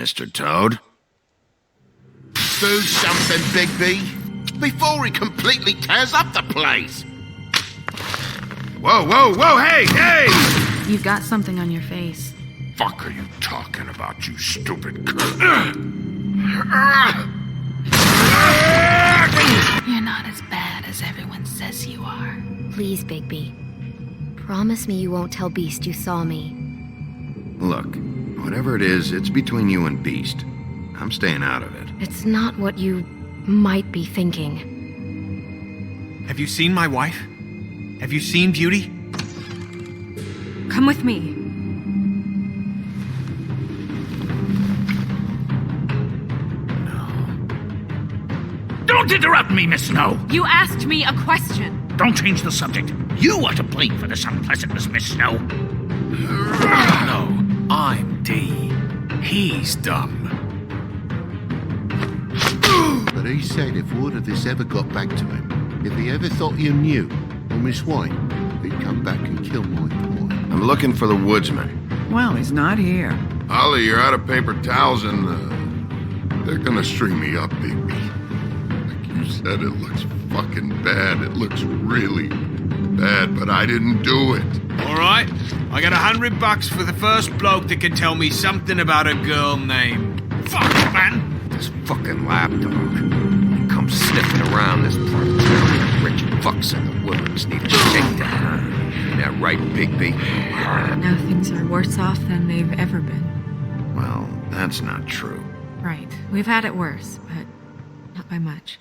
Mr. Toad. Do something, Bigby, before he completely tears up the place. Whoa, hey! You've got something on your face. Fuck are you talking about, you stupid You're not as bad as everyone says you are. Please, Bigby. Promise me you won't tell Beast you saw me. Look, whatever it is, it's between you and Beast. I'm staying out of it. It's not what you might be thinking. Have you seen my wife? Have you seen Beauty? Come with me. Don't interrupt me, Miss Snow! You asked me a question. Don't change the subject. You are to blame for this unpleasantness, Miss Snow. No, I'm D. He's dumb. But he said if word of this ever got back to him, if he ever thought you knew, or Miss White, he'd come back and kill my boy. I'm looking for the woodsman. Well, he's not here. Holly, you're out of paper towels and, they're gonna string me up, Bigby. Like you said, it looks fucking bad. It looks really bad, but I didn't do it. All right, I got $100 for the first bloke that can tell me something about a girl named... Fuck, man! This fucking lapdog. He comes sniffing around this part of town. Rich fucks in the woods need a shakedown. Ain't that right, Bigby? Now things are worse off than they've ever been. Well, that's not true. Right. We've had it worse, but not by much.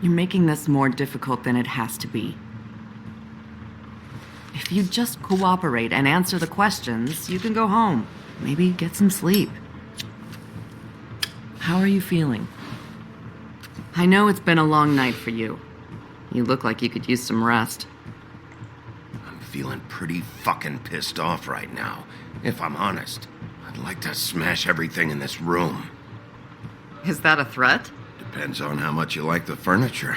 You're making this more difficult than it has to be. If you just cooperate and answer the questions, you can go home. Maybe get some sleep. How are you feeling? I know it's been a long night for you. You look like you could use some rest. I'm feeling pretty fucking pissed off right now, if I'm honest. I'd like to smash everything in this room. Is that a threat? Depends on how much you like the furniture.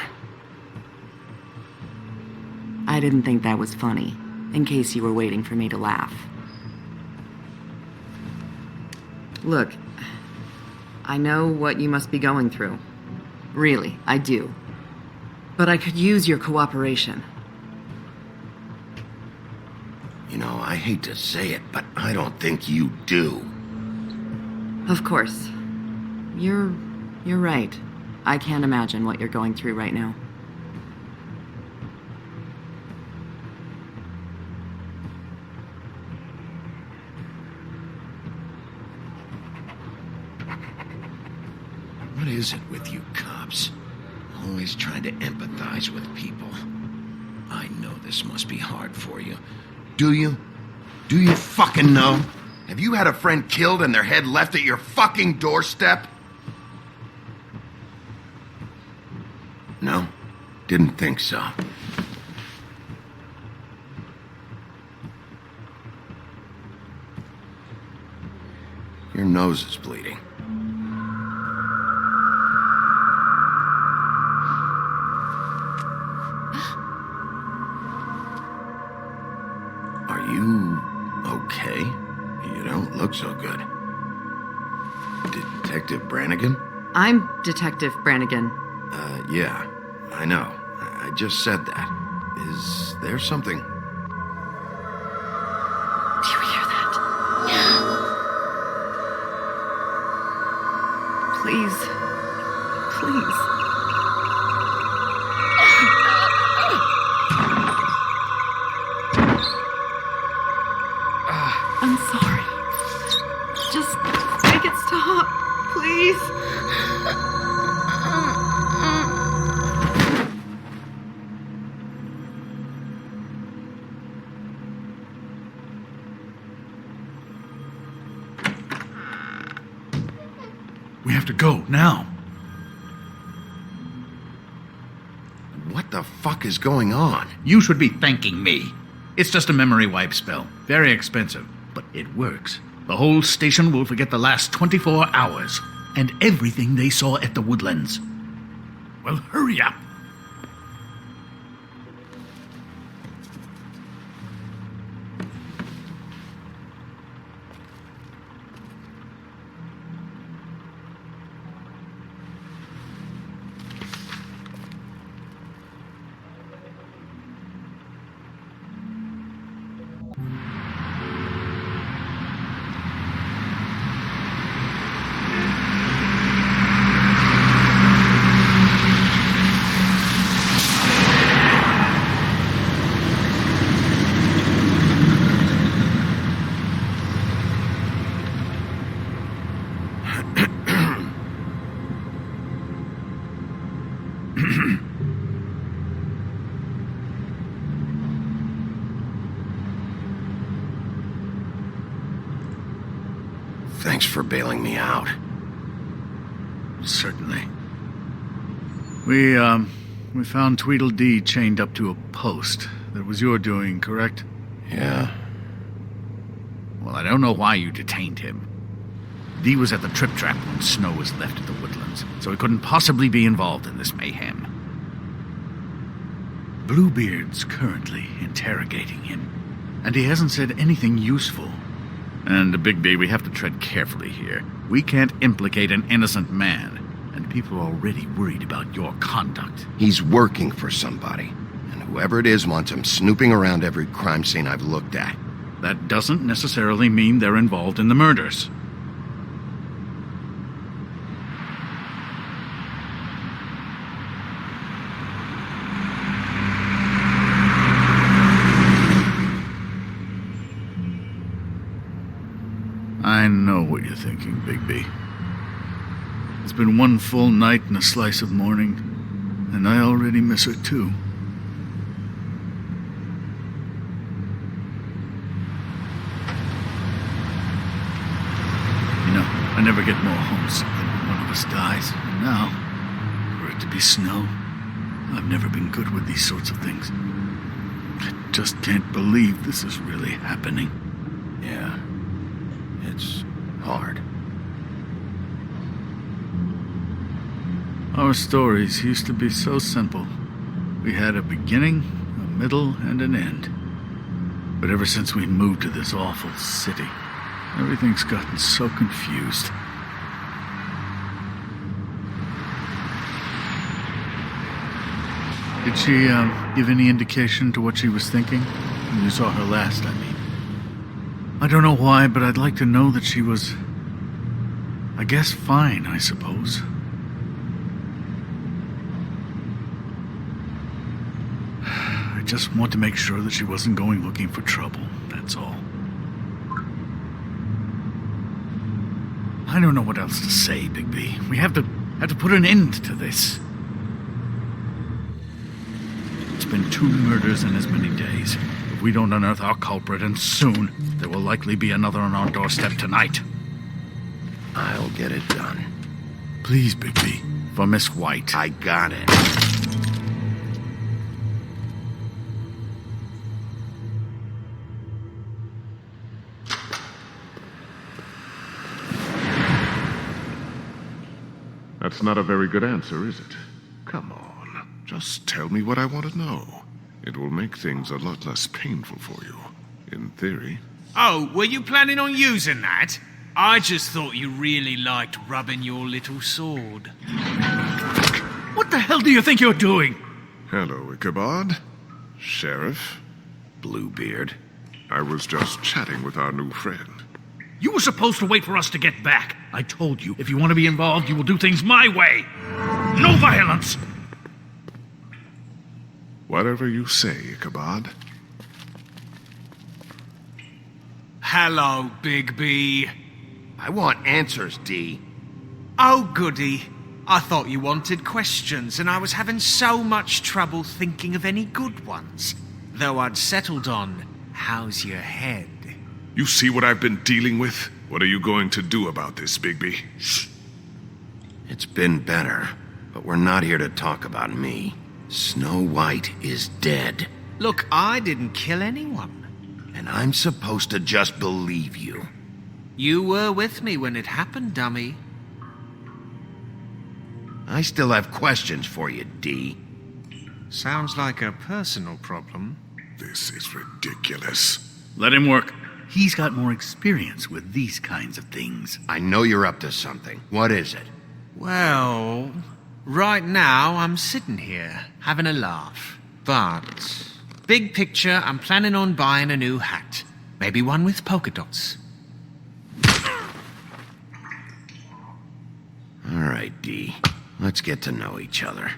I didn't think that was funny, in case you were waiting for me to laugh. Look, I know what you must be going through. Really, I do. But I could use your cooperation. You know, I hate to say it, but I don't think you do. Of course. You're right. I can't imagine what you're going through right now. What is it with you cops? Always trying to empathize with people. I know this must be hard for you. Do you? Do you fucking know? Have you had a friend killed and their head left at your fucking doorstep? No? Didn't think so. Your nose is bleeding. Are you okay? You don't look so good. Detective Brannigan? I'm Detective Brannigan. Yeah, I know. I just said that. Is there something? Do you hear that? Please. Please. I'm sorry. have to go, now. What the fuck is going on? You should be thanking me. It's just a memory wipe spell. Very expensive, but it works. The whole station will forget the last 24 hours, and everything they saw at the Woodlands. Well, hurry up. Thanks for bailing me out. Certainly. We found Tweedledee chained up to a post. That was your doing, correct? Yeah. Well, I don't know why you detained him. Dee was at the Trip Trap when Snow was left at the Woodlands, so he couldn't possibly be involved in this mayhem. Bluebeard's currently interrogating him, and he hasn't said anything useful. And, Bigby, we have to tread carefully here. We can't implicate an innocent man, and people are already worried about your conduct. He's working for somebody, and whoever it is wants him snooping around every crime scene I've looked at. That doesn't necessarily mean they're involved in the murders. I know what you're thinking, Bigby. It's been one full night and a slice of morning, and I already miss her too. You know, I never get more homesick than when one of us dies. And now, for it to be Snow, I've never been good with these sorts of things. I just can't believe this is really happening. Yeah. It's hard. Our stories used to be so simple. We had a beginning, a middle, and an end. But ever since we moved to this awful city, everything's gotten so confused. Did she, give any indication to what she was thinking? When you saw her last, I mean. I don't know why, but I'd like to know that she was, I guess, fine, I suppose. I just want to make sure that she wasn't going looking for trouble, that's all. I don't know what else to say, Bigby. We have to put an end to this. It's been 2 murders in as many days. If we don't unearth our culprit, and soon, there will likely be another on our doorstep tonight. I'll get it done. Please, Bigby, for Miss White. I got it. That's not a very good answer, is it? Come on, just tell me what I want to know. It will make things a lot less painful for you, in theory. Oh, were you planning on using that? I just thought you really liked rubbing your little sword. What the hell do you think you're doing? Hello, Ichabod. Sheriff. Bluebeard. I was just chatting with our new friend. You were supposed to wait for us to get back. I told you, if you want to be involved, you will do things my way. No violence! Whatever you say, Ichabod. Hello, Bigby. I want answers, Dee. Oh, goody. I thought you wanted questions, and I was having so much trouble thinking of any good ones. Though I'd settled on, how's your head? You see what I've been dealing with? What are you going to do about this, Bigby? Shh. It's been better, but we're not here to talk about me. Snow White is dead, Look, I didn't kill anyone. and I'm supposed to just believe you. You were with me when it happened, dummy. I still have questions for you, D. Sounds like a personal problem. This is ridiculous. Let him work. He's got more experience with these kinds of things. I know you're up to something. What is it? Well, right now I'm sitting here, having a laugh. But, big picture, I'm planning on buying a new hat. Maybe one with polka dots. All right, D. Let's get to know each other.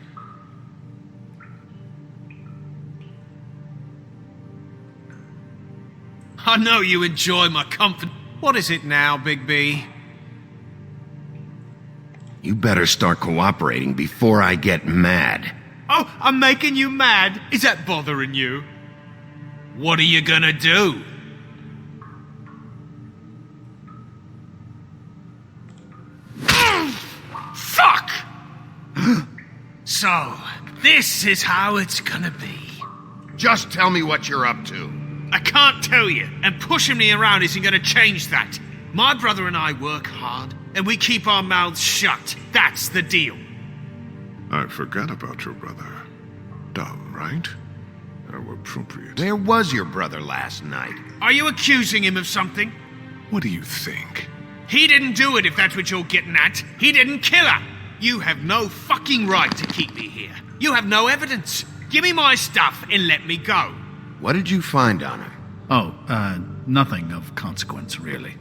I know you enjoy my company. What is it now, Big B? You better start cooperating before I get mad. Oh, I'm making you mad? Is that bothering you? What are you gonna do? Fuck! So, this is how it's gonna be. Just tell me what you're up to. I can't tell you, and pushing me around isn't gonna change that. My brother and I work hard, and we keep our mouths shut. That's the deal. I forgot about your brother. Dumb, right? How appropriate. Where was your brother last night? Are you accusing him of something? What do you think? He didn't do it, if that's what you're getting at. He didn't kill her. You have no fucking right to keep me here. You have no evidence. Give me my stuff and let me go. What did you find on him? Oh, nothing of consequence, really.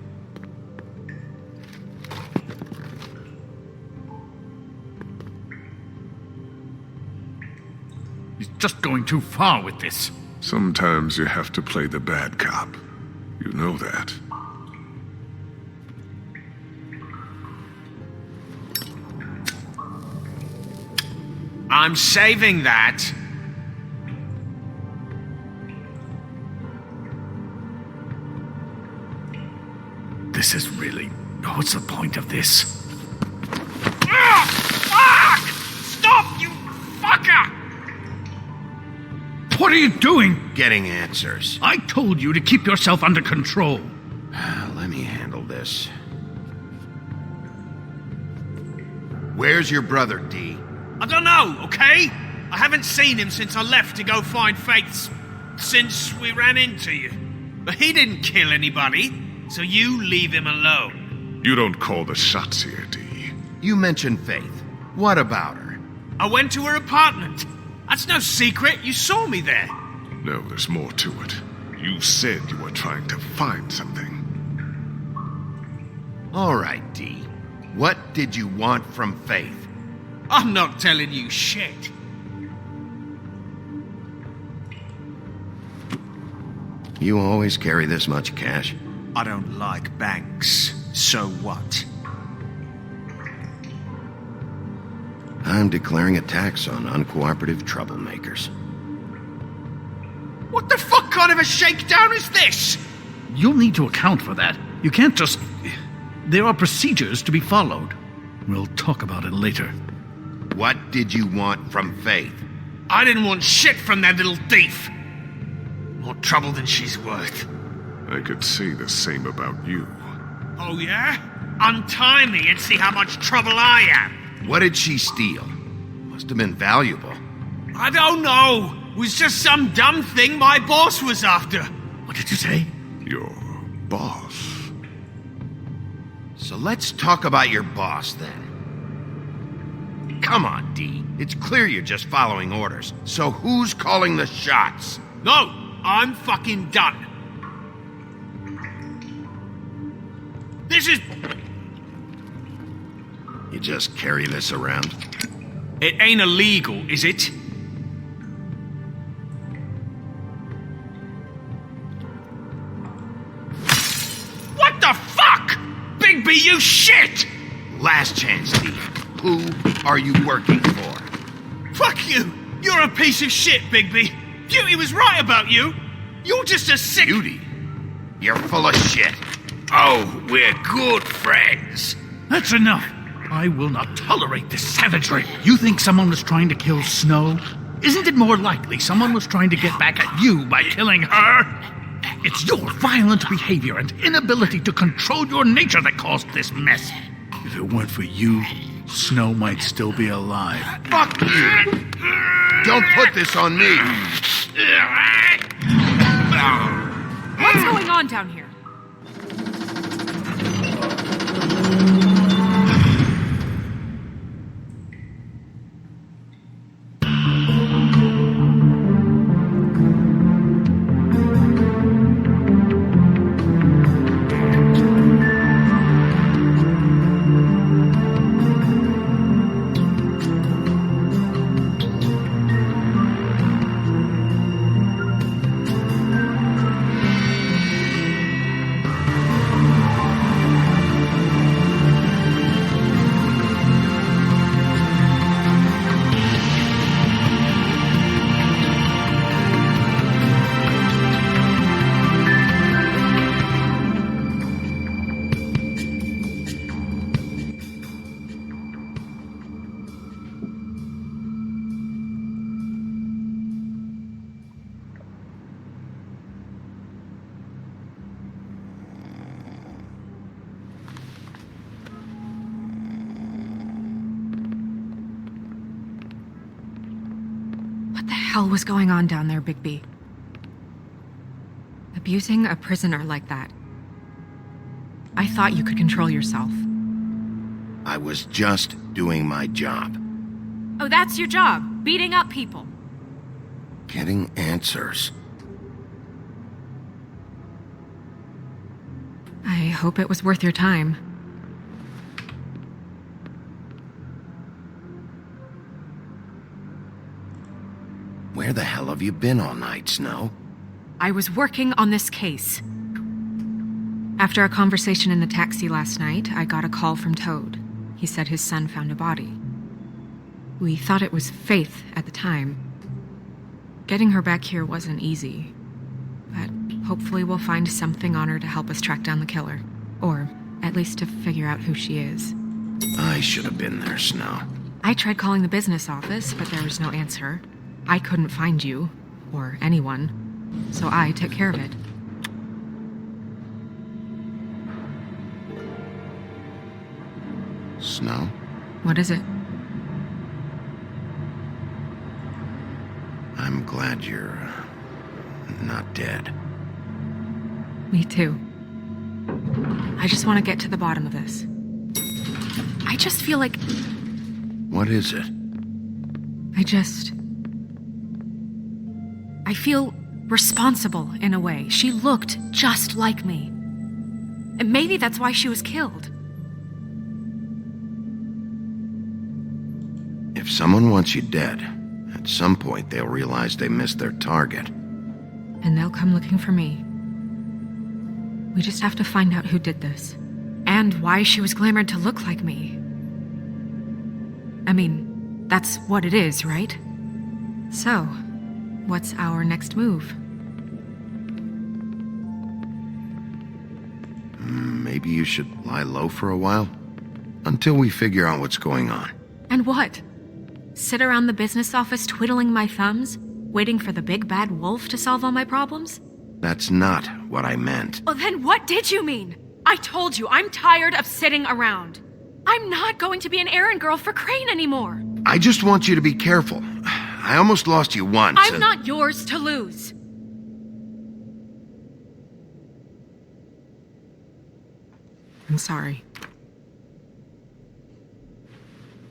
He's just going too far with this. Sometimes you have to play the bad cop. You know that. I'm saving that. This is really... What's the point of this? Ah! Fuck! Stop, you fucker! What are you doing? Getting answers. I told you to keep yourself under control. Let me handle this. Where's your brother, D? I don't know, okay? I haven't seen him since I left to go find Faith's... since we ran into you. But he didn't kill anybody, so you leave him alone. You don't call the shots here, D. You mentioned Faith. What about her? I went to her apartment. That's no secret, you saw me there. No, there's more to it. You said you were trying to find something. All right, D. What did you want from Faith? I'm not telling you shit. You always carry this much cash? I don't like banks, so what? I'm declaring a tax on uncooperative troublemakers. What the fuck kind of a shakedown is this? You'll need to account for that. You can't just... There are procedures to be followed. We'll talk about it later. What did you want from Faith? I didn't want shit from that little thief. More trouble than she's worth. I could say the same about you. Oh yeah? Untie me and see how much trouble I am. What did she steal? Must have been valuable. I don't know. It was just some dumb thing my boss was after. What did you say? Your boss. So let's talk about your boss then. Come on, D. It's clear you're just following orders. So who's calling the shots? No, I'm fucking done. This is... You just carry this around? It ain't illegal, is it? What the fuck? Big B, you shit! Last chance, D. Who are you working for? Fuck you! You're a piece of shit, Bigby! Beauty was right about you! You're just a sick... Beauty? You're full of shit. Oh, we're good friends. That's enough. I will not tolerate this savagery. You think someone was trying to kill Snow? Isn't it more likely someone was trying to get back at you by killing her? It's your violent behavior and inability to control your nature that caused this mess. If it weren't for you, Snow might still be alive. Fuck you! Don't put this on me! What's going on down here? What the hell was going on down there, Bigby? Abusing a prisoner like that. I thought you could control yourself. I was just doing my job. Oh, that's your job, beating up people. Getting answers. I hope it was worth your time. Where the hell have you been all night, Snow? I was working on this case. After a conversation in the taxi last night, I got a call from Toad. He said his son found a body. We thought it was Faith at the time. Getting her back here wasn't easy, but hopefully we'll find something on her to help us track down the killer. Or at least to figure out who she is. I should have been there, Snow. I tried calling the business office, but there was no answer. I couldn't find you, or anyone, so I took care of it. Snow? What is it? I'm glad you're not dead. Me too. I just want to get to the bottom of this. I just feel like What is it? I feel responsible in a way. She looked just like me. And maybe that's why she was killed. If someone wants you dead, at some point they'll realize they missed their target. And they'll come looking for me. We just have to find out who did this. And why she was glamored to look like me. I mean, that's what it is, right? So, what's our next move? Maybe you should lie low for a while? Until we figure out what's going on. And what? Sit around the business office twiddling my thumbs, waiting for the big bad wolf to solve all my problems? That's not what I meant. Well, then what did you mean? I told you, I'm tired of sitting around. I'm not going to be an errand girl for Crane anymore. I just want you to be careful. I almost lost you once. I'm not yours to lose. I'm sorry.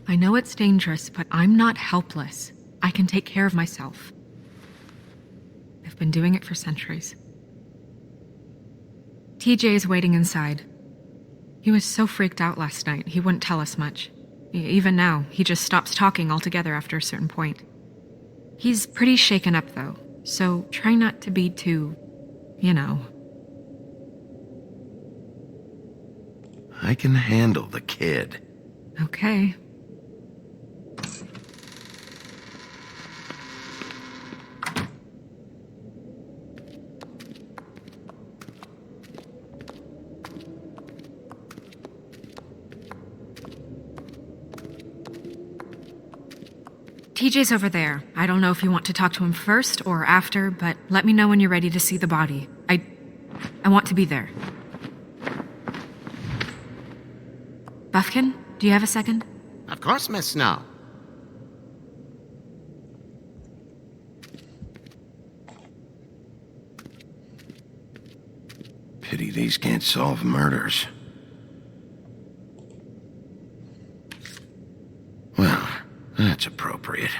I know it's dangerous, but I'm not helpless. I can take care of myself. I've been doing it for centuries. TJ is waiting inside. He was so freaked out last night, he wouldn't tell us much. Even now, he just stops talking altogether after a certain point. He's pretty shaken up, though, so try not to be too, I can handle the kid. Okay. TJ's over there. I don't know if you want to talk to him first or after, but let me know when you're ready to see the body. I want to be there. Buffkin, do you have a second? Of course, Miss Snow. Pity these can't solve murders. Well, that's appropriate.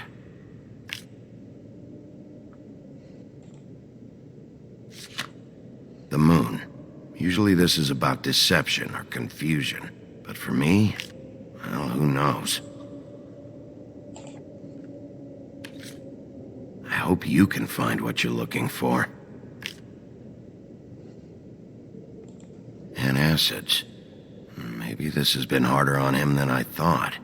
The moon. Usually this is about deception or confusion. But for me, well, who knows? I hope you can find what you're looking for. Acids. Maybe this has been harder on him than I thought.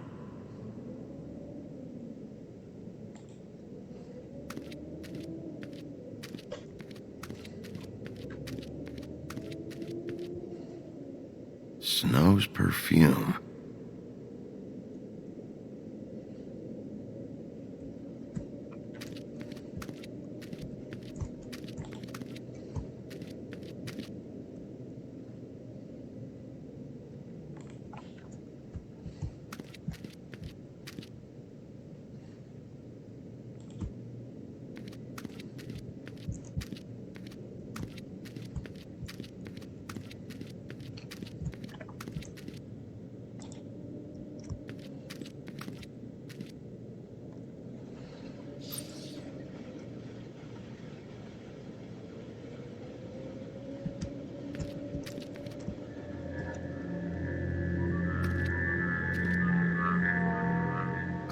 Snow's perfume.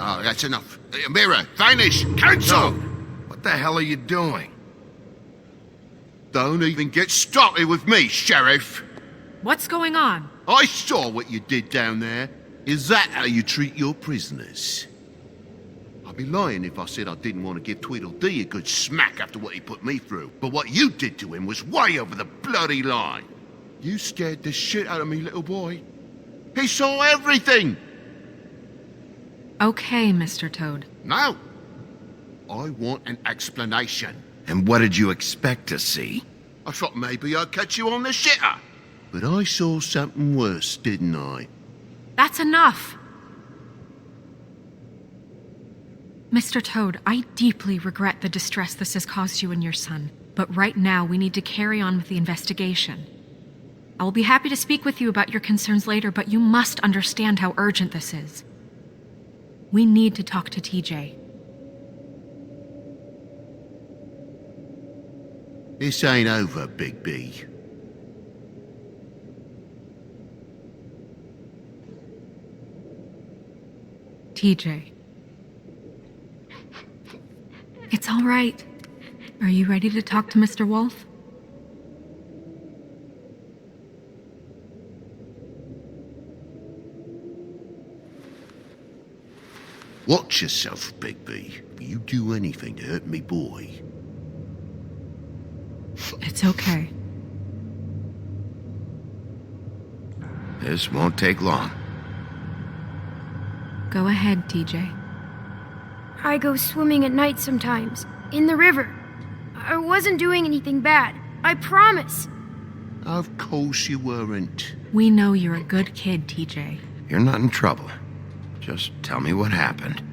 Oh, that's enough. Mirror, vanish, cancel! What the hell are you doing? Don't even get started with me, Sheriff. What's going on? I saw what you did down there. Is that how you treat your prisoners? I'd be lying if I said I didn't want to give Tweedledee a good smack after what he put me through. But what you did to him was way over the bloody line. You scared the shit out of me, little boy. He saw everything! Okay, Mr. Toad. No. I want an explanation. And what did you expect to see? I thought maybe I'd catch you on the shitter. But I saw something worse, didn't I? That's enough! Mr. Toad, I deeply regret the distress this has caused you and your son, but right now we need to carry on with the investigation. I will be happy to speak with you about your concerns later, but you must understand how urgent this is. We need to talk to TJ. This ain't over, Big B. TJ. It's all right. Are you ready to talk to Mr. Wolf? Watch yourself, Big B. If you do anything to hurt me boy. It's okay. This won't take long. Go ahead, TJ. I go swimming at night sometimes, in the river. I wasn't doing anything bad, I promise. Of course you weren't. We know you're a good kid, TJ. You're not in trouble. Just tell me what happened.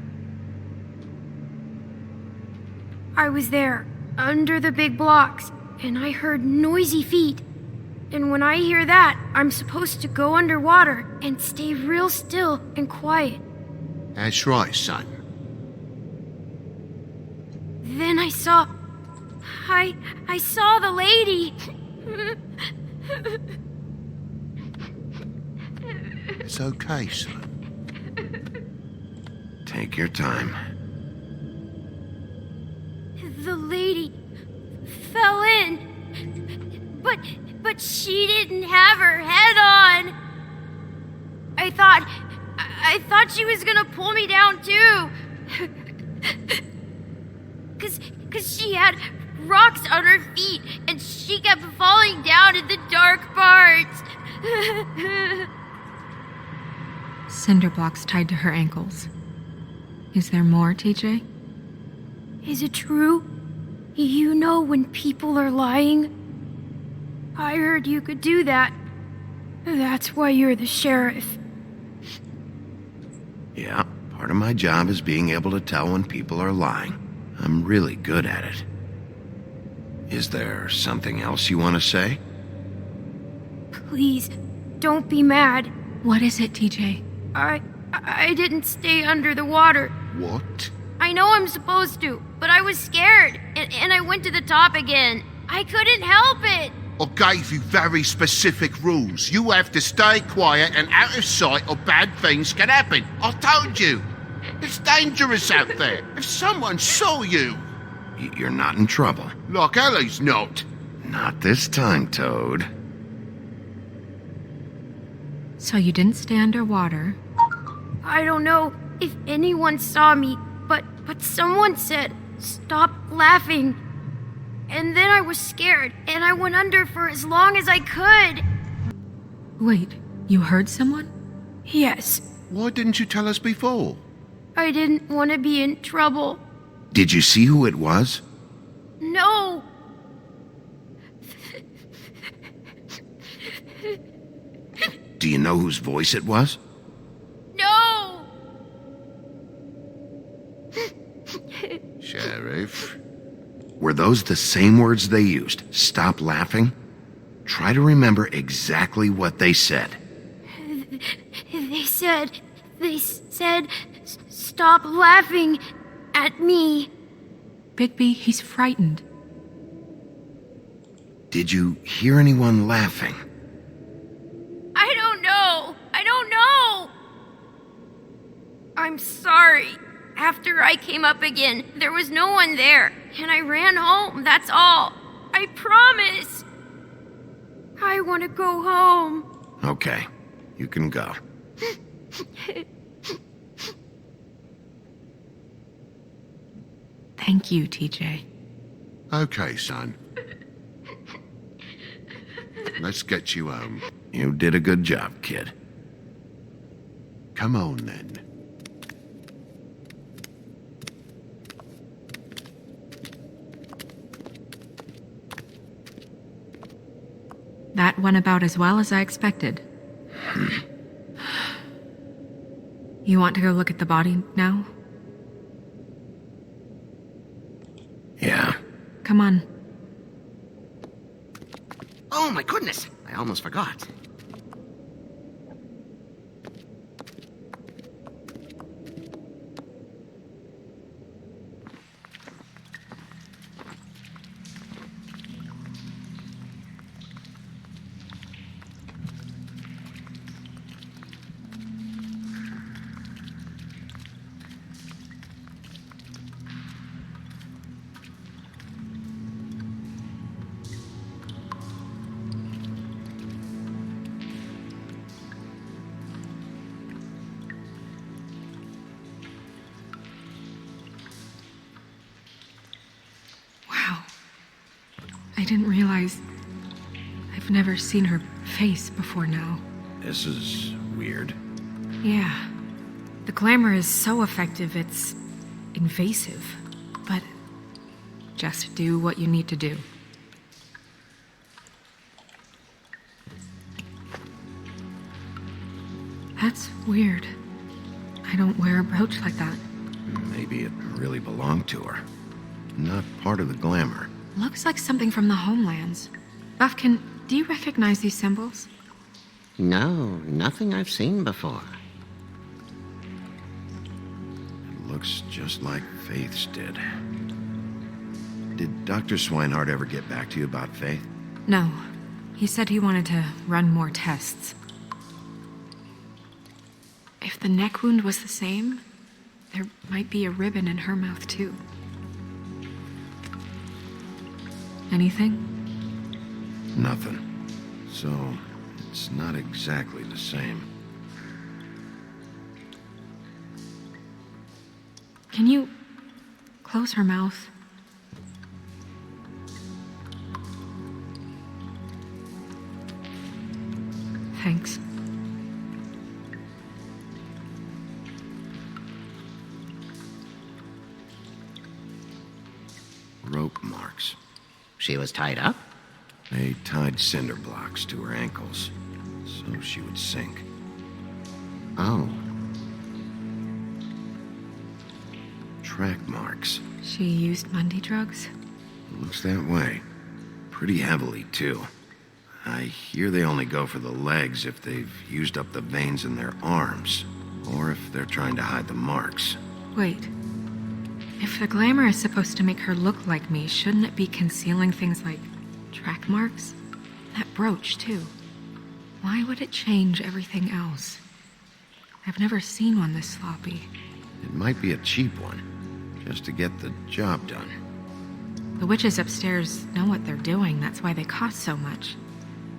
I was there, under the big blocks, and I heard noisy feet. And when I hear that, I'm supposed to go underwater and stay real still and quiet. That's right, son. Then I saw the lady. It's okay, son. Take your time. The lady fell in, but she didn't have her head on. I thought she was gonna pull me down too. Cause she had rocks on her feet and she kept falling down in the dark parts. Cinder blocks tied to her ankles. Is there more, TJ? Is it true? You know when people are lying? I heard you could do that. That's why you're the sheriff. Yeah, part of my job is being able to tell when people are lying. I'm really good at it. Is there something else you want to say? Please, don't be mad. What is it, TJ? I didn't stay under the water. What? I know I'm supposed to, but I was scared, and I went to the top again. I couldn't help it. I gave you very specific rules. You have to stay quiet and out of sight or bad things can happen. I told you. It's dangerous out there. If someone saw you... You're not in trouble. Like Ellie's not. Not this time, Toad. So you didn't stay underwater. I don't know if anyone saw me, but someone said, "Stop laughing." And then I was scared, and I went under for as long as I could. Wait, you heard someone? Yes, Why didn't you tell us before? I didn't want to be in trouble. Did you see who it was? No! Do you know whose voice it was? No! Sheriff? Were those the same words they used? Stop laughing? Try to remember exactly what they said. They said, "Stop laughing at me." Bigby, he's frightened. Did you hear anyone laughing? I don't know. I'm sorry. After I came up again, there was no one there, and I ran home, that's all. I promise. I want to go home. Okay, you can go. Thank you, TJ. Okay, son. Let's get you home. You did a good job, kid. Come on, then. That went about as well as I expected. You want to go look at the body now? Yeah. Come on. Oh my goodness, I almost forgot. Wow. I didn't realize I've never seen her face before now. This is weird. Yeah. The glamour is so effective, it's invasive. But just do what you need to do. That's weird. I don't wear a brooch like that. Maybe it really belonged to her. Not part of the glamour. Looks like something from the homelands. Buffkin, do you recognize these symbols? No, nothing I've seen before. It looks just like Faith's did. Did Dr. Swinehart ever get back to you about Faith? No. He said he wanted to run more tests. If the neck wound was the same, there might be a ribbon in her mouth too. Anything? Nothing. So, it's not exactly the same. Can you close her mouth? Thanks. blocks. She was tied up? They tied cinder blocks to her ankles, so she would sink. Oh. Track marks. She used Mundy drugs? Looks that way. Pretty heavily, too. I hear they only go for the legs if they've used up the veins in their arms, or if they're trying to hide the marks. Wait. If the glamour is supposed to make her look like me, shouldn't it be concealing things like track marks? That brooch, too. Why would it change everything else? I've never seen one this sloppy. It might be a cheap one, just to get the job done. The witches upstairs know what they're doing, that's why they cost so much.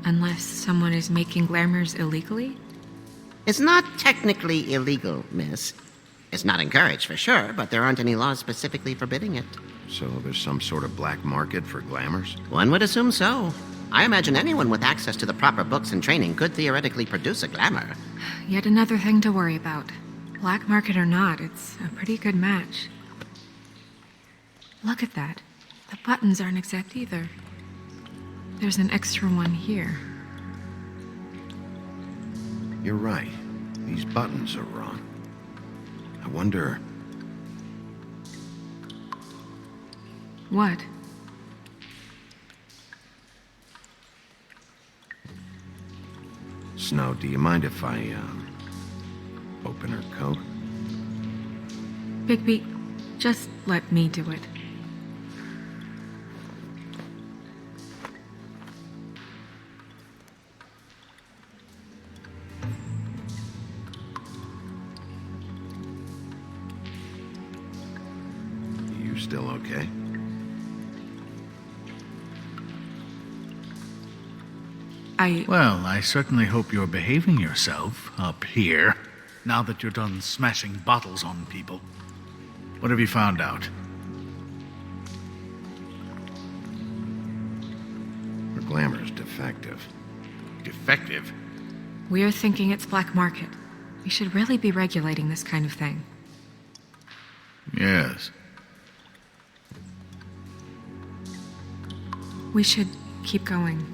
Unless someone is making glamours illegally? It's not technically illegal, miss. It's not encouraged for sure, but there aren't any laws specifically forbidding it. So there's some sort of black market for glamours? One would assume so. I imagine anyone with access to the proper books and training could theoretically produce a glamour. Yet another thing to worry about. Black market or not, it's a pretty good match. Look at that. The buttons aren't exact either. There's an extra one here. You're right. These buttons are wrong. I wonder... What? Snow, do you mind if I, open her coat? Bigby, just let me do it. You still okay? Well, I certainly hope you're behaving yourself up here, now that you're done smashing bottles on people. What have you found out? Her glamour's defective. Defective? We're thinking it's black market. We should really be regulating this kind of thing. Yes. We should keep going.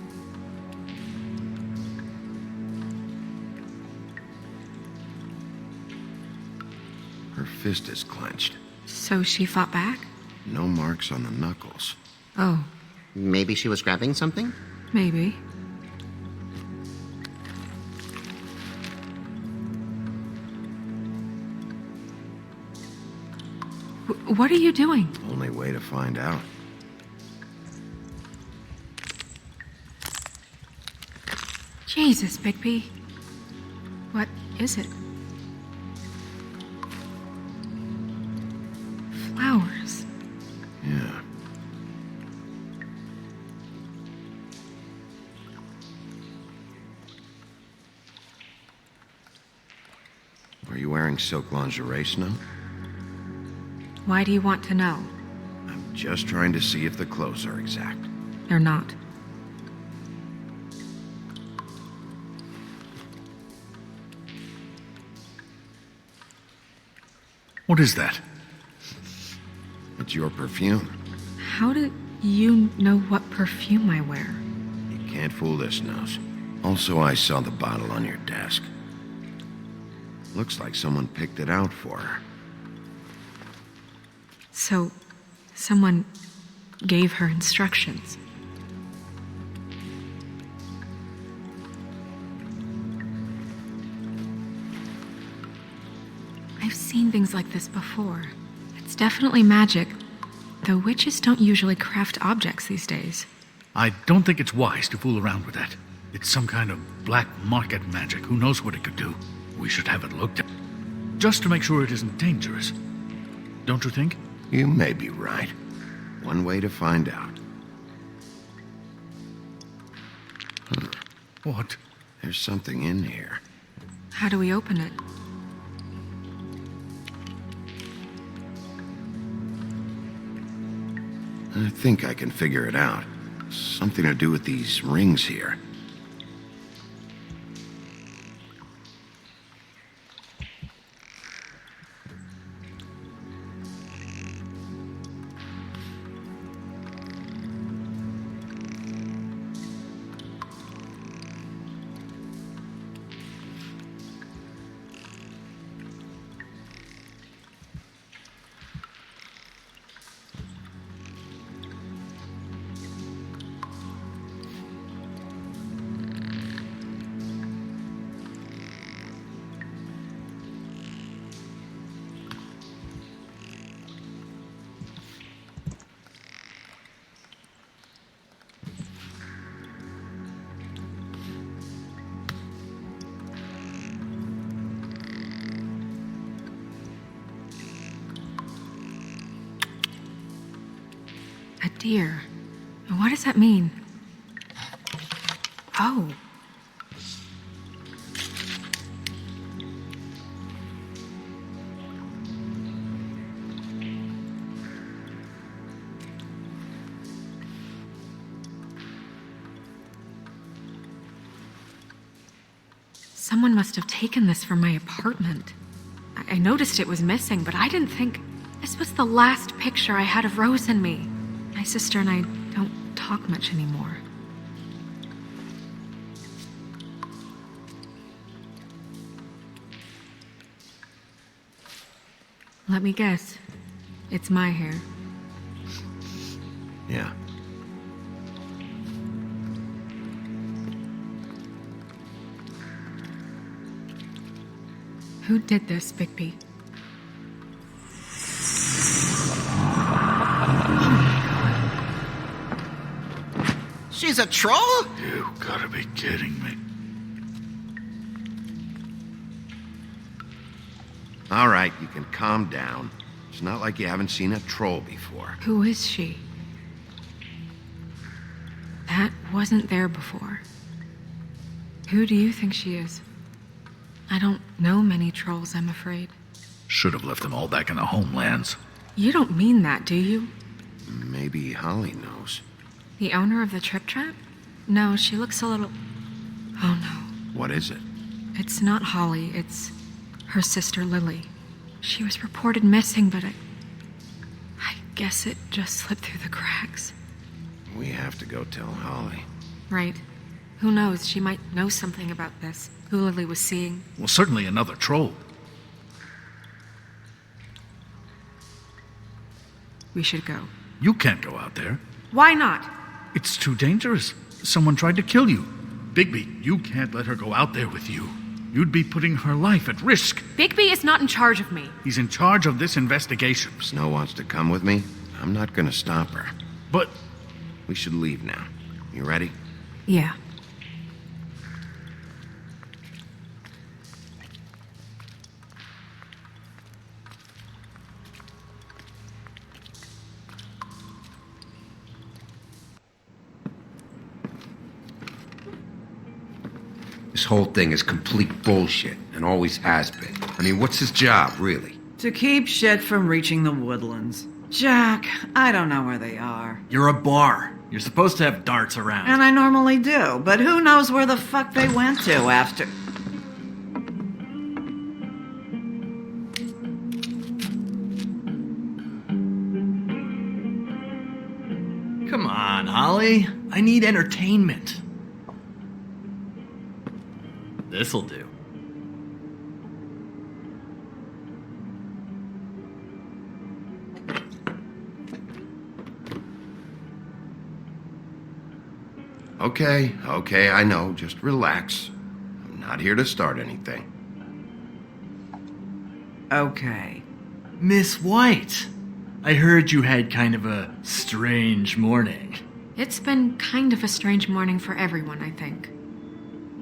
Her fist is clenched. So she fought back? No marks on the knuckles. Oh, Maybe she was grabbing something? maybe. What are you doing? Only way to find out. Jesus, Bigby. What is it? Flowers. Yeah. Are you wearing silk lingerie, Snow? Why do you want to know? I'm just trying to see if the clothes are exact. They're not. What is that? It's your perfume. How do you know what perfume I wear? You can't fool this nose. Also, I saw the bottle on your desk. Looks like someone picked it out for her. So, someone gave her instructions. I've seen things like this before. It's definitely magic, though witches don't usually craft objects these days. I don't think it's wise to fool around with that. It's some kind of black market magic. Who knows what it could do? We should have it looked at. Just to make sure it isn't dangerous. Don't you think? You may be right. One way to find out. What? There's something in here. How do we open it? I think I can figure it out. Something to do with these rings here. dear. What does that mean? Oh. Someone must have taken this from my apartment. I noticed it was missing, but I didn't think this was the last picture I had of Rose and me. My sister and I don't talk much anymore. Let me guess. It's my hair. Yeah. Who did this, Bigby? She's a troll? You gotta be kidding me. All right, you can calm down. It's not like you haven't seen a troll before. Who is she? That wasn't there before. Who do you think she is? I don't know many trolls, I'm afraid. Should have left them all back in the homelands. You don't mean that, do you? Maybe Holly knows. The owner of the Trip Trap? No, she looks a little... Oh no. What is it? It's not Holly, it's her sister Lily. She was reported missing, but I guess it just slipped through the cracks. We have to go tell Holly. Right. Who knows, she might know something about this. Who Lily was seeing. Well, certainly another troll. We should go. You can't go out there. Why not? It's too dangerous. Someone tried to kill you. Bigby, you can't let her go out there with you. You'd be putting her life at risk. Bigby is not in charge of me. He's in charge of this investigation. Snow wants to come with me. I'm not gonna stop her. But We should leave now. You ready? Yeah. This whole thing is complete bullshit, and always has been. I mean, what's his job, really? To keep shit from reaching the woodlands. Jack, I don't know where they are. You're a bar. You're supposed to have darts around. And I normally do, but who knows where the fuck they went to after... Come on, Holly. I need entertainment. This'll do. Okay, I know. Just relax. I'm not here to start anything. Okay. Miss White, I heard you had kind of a strange morning. It's been kind of a strange morning for everyone, I think.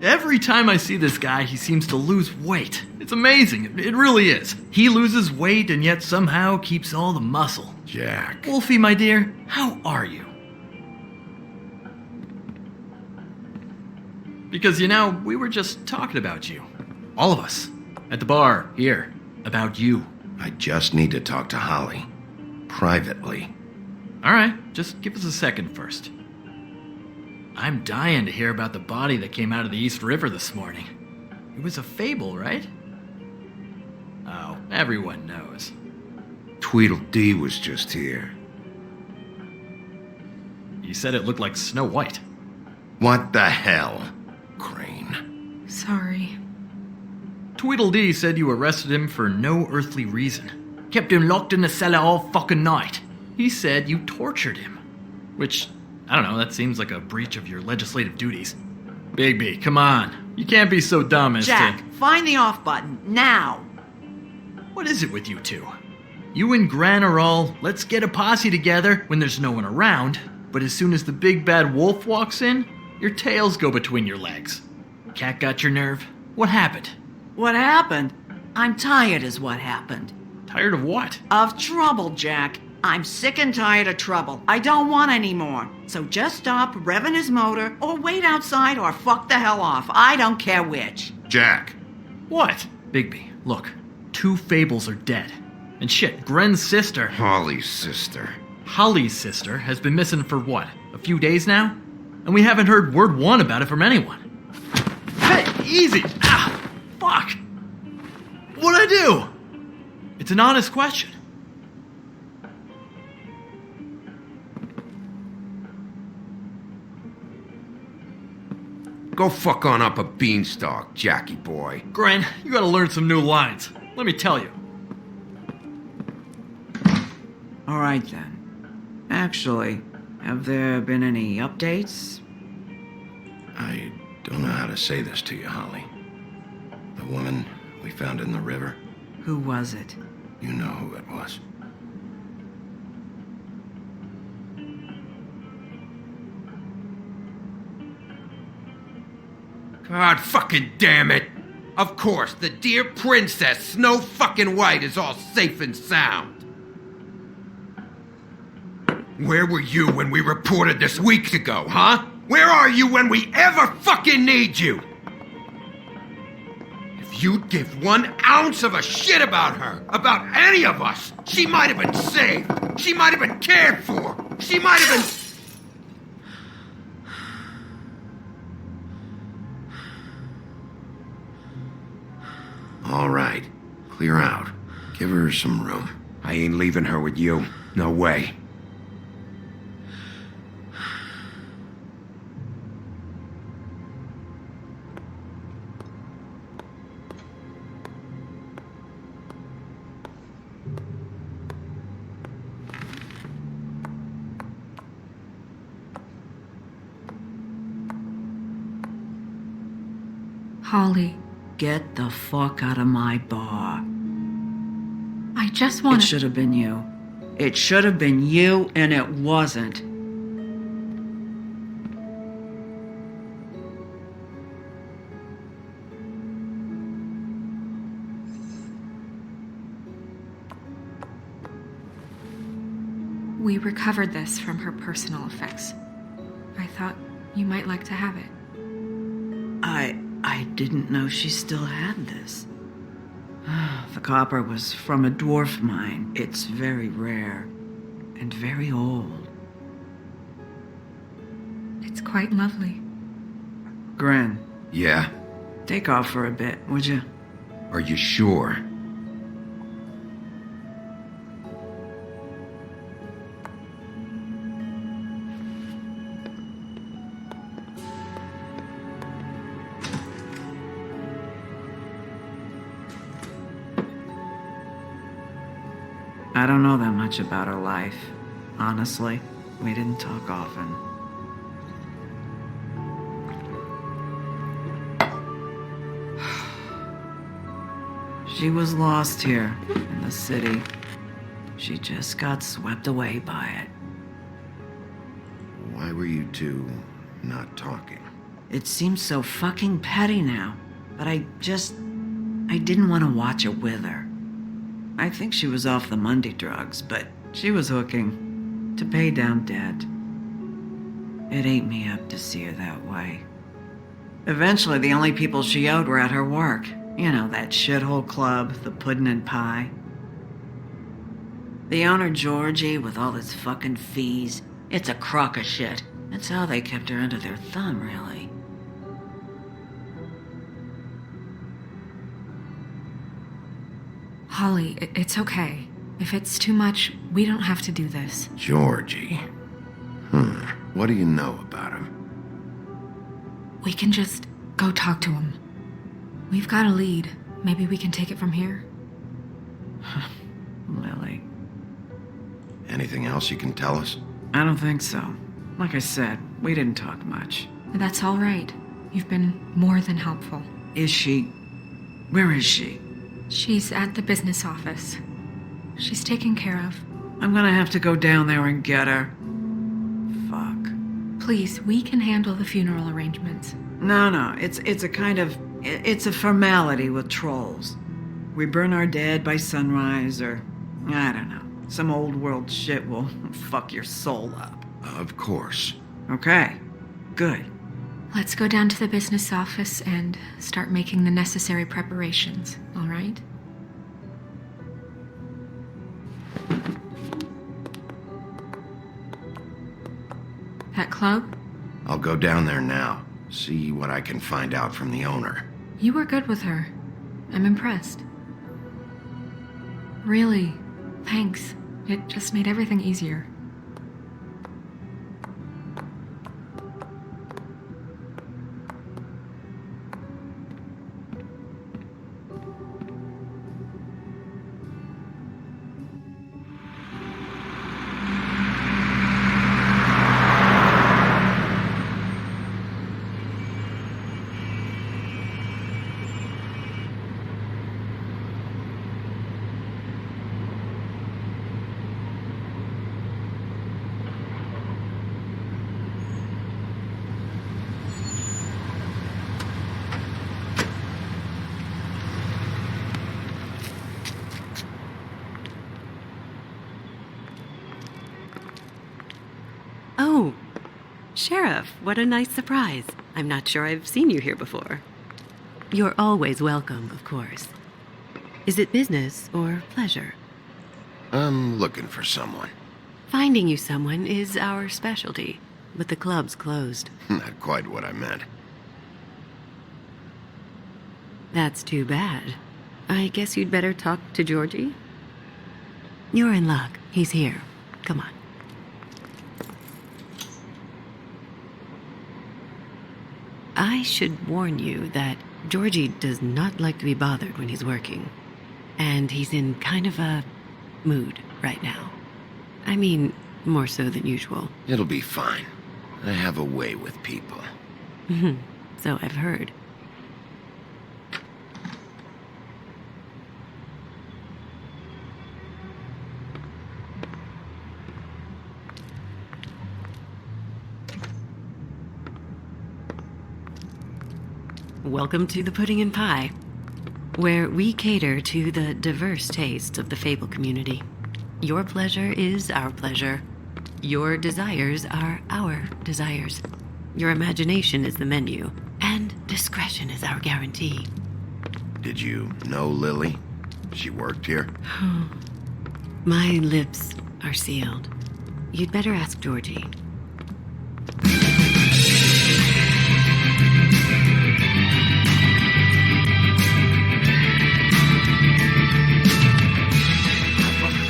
Every time I see this guy, he seems to lose weight. It's amazing. It really is. He loses weight and yet somehow keeps all the muscle. Jack. Wolfie, my dear, how are you? Because, you know, we were just talking about you. All of us. At the bar, here. About you. I just need to talk to Holly. Privately. All right, just give us a second first. I'm dying to hear about the body that came out of the East River this morning. It was a fable, right? Oh, everyone knows. Tweedledee was just here. You said it looked like Snow White. What the hell, Crane? Sorry. Tweedledee said you arrested him for no earthly reason. Kept him locked in the cellar all fucking night. He said you tortured him. Which, I don't know, that seems like a breach of your legislative duties. Bigby, come on. You can't be so dumb as Jack, to... find the off button, now! What is it with you two? You and Gran are all, let's get a posse together when there's no one around, but as soon as the big bad wolf walks in, your tails go between your legs. Cat got your nerve? What happened? What happened? I'm tired is what happened. Tired of what? Of trouble, Jack. I'm sick and tired of trouble. I don't want any more. So just stop revving his motor, or wait outside, or fuck the hell off. I don't care which. Jack. What? Bigby, look. 2 Fables are dead. And shit, Gren's sister... Holly's sister. Holly's sister has been missing for what? A few days now? And we haven't heard word one about it from anyone. Hey, easy! Ah, fuck! What'd I do? It's an honest question. Go fuck on up a beanstalk, Jackie boy. Gren, you gotta learn some new lines. Let me tell you. All right, then. Actually, have there been any updates? I don't know how to say this to you, Holly. The woman we found in the river, Who was it? you know who it was. God fucking damn it! Of course, the dear princess, Snow fucking White, is all safe and sound. Where were you when we reported this weeks ago, huh? Where are you when we ever fucking need you? If you'd give 1 ounce of a shit about her, about any of us, she might have been saved. She might have been cared for. She might have been... All right, clear out. Give her some room. I ain't leaving her with you. No way. Holly, Get the fuck out of my bar. I just It want to... should have been you. It should have been you, and it wasn't. We recovered this from her personal effects. I thought you might like to have it. I didn't know she still had this. The copper was from a dwarf mine. It's very rare and very old. It's quite lovely. Gren, Yeah? take off for a bit, would you? Are you sure? I don't know that much about her life. Honestly, we didn't talk often. She was lost here in the city. She just got swept away by it. Why were you two not talking? It seems so fucking petty now, but I didn't want to watch it with her. I think she was off the Monday drugs, but she was hooking to pay down debt. It ate me up to see her that way. Eventually, the only people she owed were at her work. You know, that shithole club, the Puddin' and Pie. The owner, Georgie, with all his fucking fees, it's a crock of shit. That's how they kept her under their thumb, really. Holly, it's okay. If it's too much, we don't have to do this. Georgie. What do you know about him? We can just go talk to him. We've got a lead. Maybe we can take it from here. Lily. Anything else you can tell us? I don't think so. Like I said, we didn't talk much. That's all right. You've been more than helpful. Is she... Where is she? She's at the business office. She's taken care of. I'm gonna have to go down there and get her. Fuck. Please, we can handle the funeral arrangements. No, it's a kind of... It's a formality with trolls. We burn our dead by sunrise, or... I don't know. Some old world shit will fuck your soul up. Of course. Okay, good. Let's go down to the business office and start making the necessary preparations, all right? That club? I'll go down there now. See what I can find out from the owner. You were good with her. I'm impressed. Really, thanks. It just made everything easier. Oh, Sheriff, what a nice surprise. I'm not sure I've seen you here before. You're always welcome, of course. Is it business or pleasure? I'm looking for someone. Finding you someone is our specialty, but the club's closed. Not quite what I meant. That's too bad. I guess you'd better talk to Georgie? You're in luck. He's here. Come on. I should warn you that Georgie does not like to be bothered when he's working. And he's in kind of a mood right now. I mean, more so than usual. It'll be fine. I have a way with people. So I've heard. Welcome to the Pudding and Pie, where we cater to the diverse tastes of the Fable community. Your pleasure is our pleasure. Your desires are our desires. Your imagination is the menu, and discretion is our guarantee. Did you know Lily? She worked here? My lips are sealed. You'd better ask Georgie.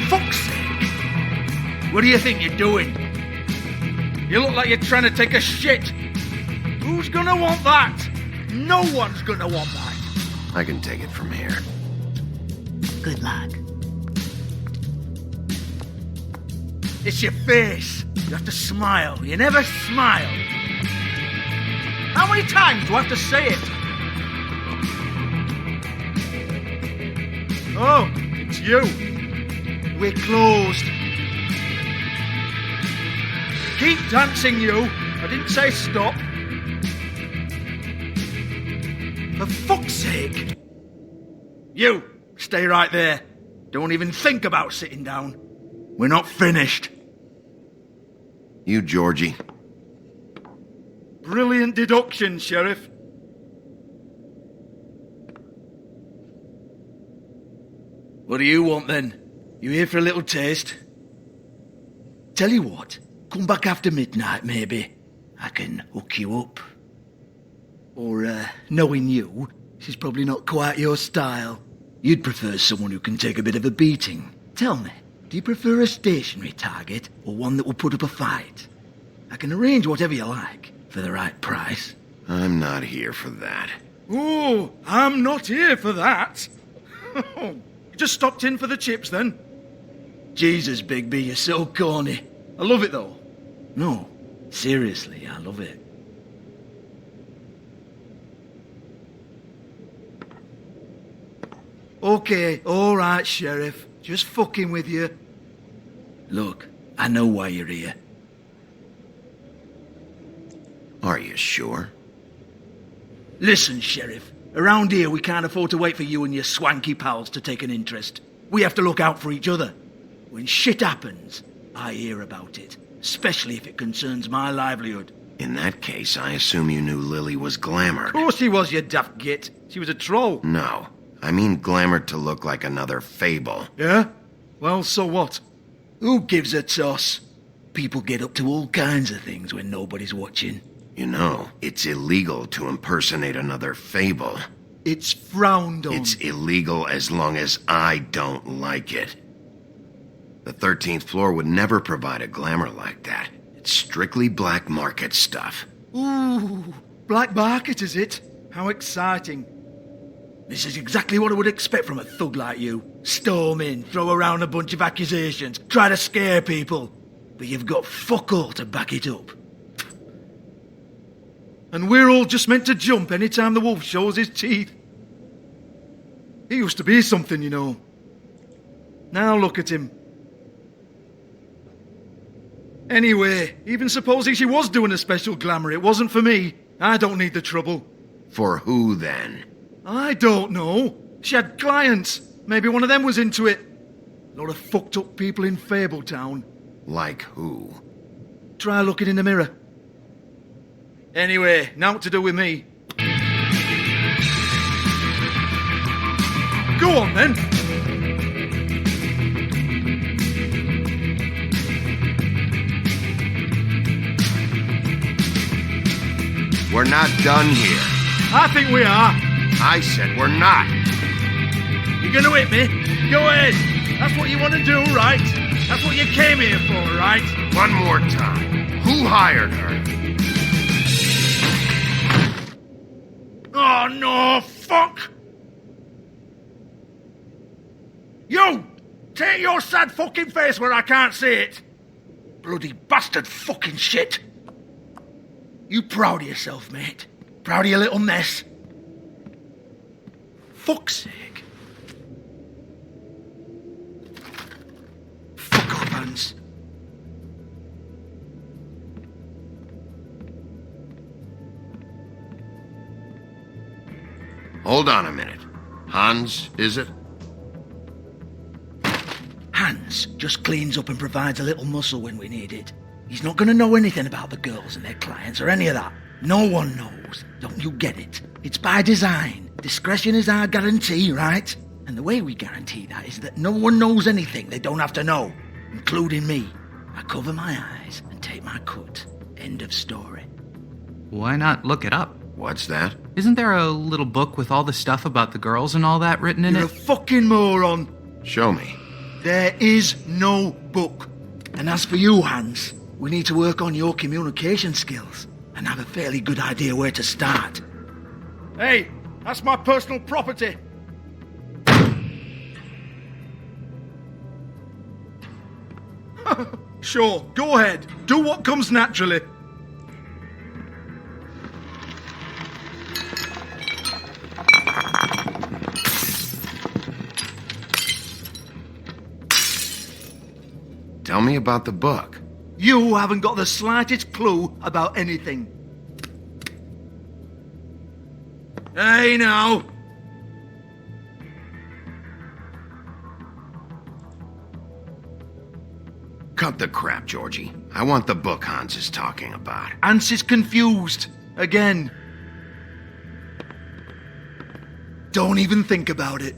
Fuck's sake! What do you think you're doing? You look like you're trying to take a shit. Who's gonna want that? No one's gonna want that. I can take it from here. Good luck. It's your face. You have to smile. You never smile. How many times do I have to say it? Oh, it's you. We're closed. Keep dancing, you. I didn't say stop. For fuck's sake. You, stay right there. Don't even think about sitting down. We're not finished. You, Georgie. Brilliant deduction, Sheriff. What do you want, then? You here for a little taste? Tell you what, come back after midnight, maybe. I can hook you up. Or, knowing you, she's probably not quite your style. You'd prefer someone who can take a bit of a beating. Tell me, do you prefer a stationary target or one that will put up a fight? I can arrange whatever you like for the right price. I'm not here for that. Oh, I'm not here for that. You just stopped in for the chips, then? Jesus, Bigby, you're so corny. I love it, though. No, seriously, I love it. Okay, all right, Sheriff. Just fucking with you. Look, I know why you're here. Are you sure? Listen, Sheriff. Around here, we can't afford to wait for you and your swanky pals to take an interest. We have to look out for each other. When shit happens, I hear about it, especially if it concerns my livelihood. In that case, I assume you knew Lily was glamored. Of course she was, you daft git. She was a troll. No, I mean glamored to look like another fable. Yeah? Well, so what? Who gives a toss? People get up to all kinds of things when nobody's watching. You know, it's illegal to impersonate another fable. It's frowned on. It's illegal as long as I don't like it. The 13th floor would never provide a glamour like that. It's strictly black market stuff. Ooh, black market is it? How exciting. This is exactly what I would expect from a thug like you. Storm in, throw around a bunch of accusations, try to scare people. But you've got fuck all to back it up. And we're all just meant to jump any time the wolf shows his teeth. He used to be something, you know. Now look at him. Anyway, even supposing she was doing a special glamour, it wasn't for me. I don't need the trouble. For who, then? I don't know. She had clients. Maybe one of them was into it. A lot of fucked up people in Fabletown. Like who? Try looking in the mirror. Anyway, now what to do with me. Go on, then. We're not done here. I think we are. I said we're not. You're gonna hit me? Go ahead. That's what you want to do, right? That's what you came here for, right? One more time. Who hired her? Oh, no, fuck! You! Take your sad fucking face where I can't see it! Bloody bastard fucking shit! You proud of yourself, mate? Proud of your little mess? Fuck's sake. Fuck off, Hans. Hold on a minute. Hans, is it? Hans just cleans up and provides a little muscle when we need it. He's not going to know anything about the girls and their clients or any of that. No one knows. Don't you get it? It's by design. Discretion is our guarantee, right? And the way we guarantee that is that no one knows anything they don't have to know, including me. I cover my eyes and take my cut. End of story. Why not look it up? What's that? Isn't there a little book with all the stuff about the girls and all that written in You're it? a fucking moron. Show me. There is no book. And as for you, Hans, we need to work on your communication skills and have a fairly good idea where to start. Hey, that's my personal property. Sure, go ahead. Do what comes naturally. Tell me about the book. You haven't got the slightest clue about anything. Hey, now. Cut the crap, Georgie. I want the book Hans is talking about. Hans is confused. Again. Don't even think about it.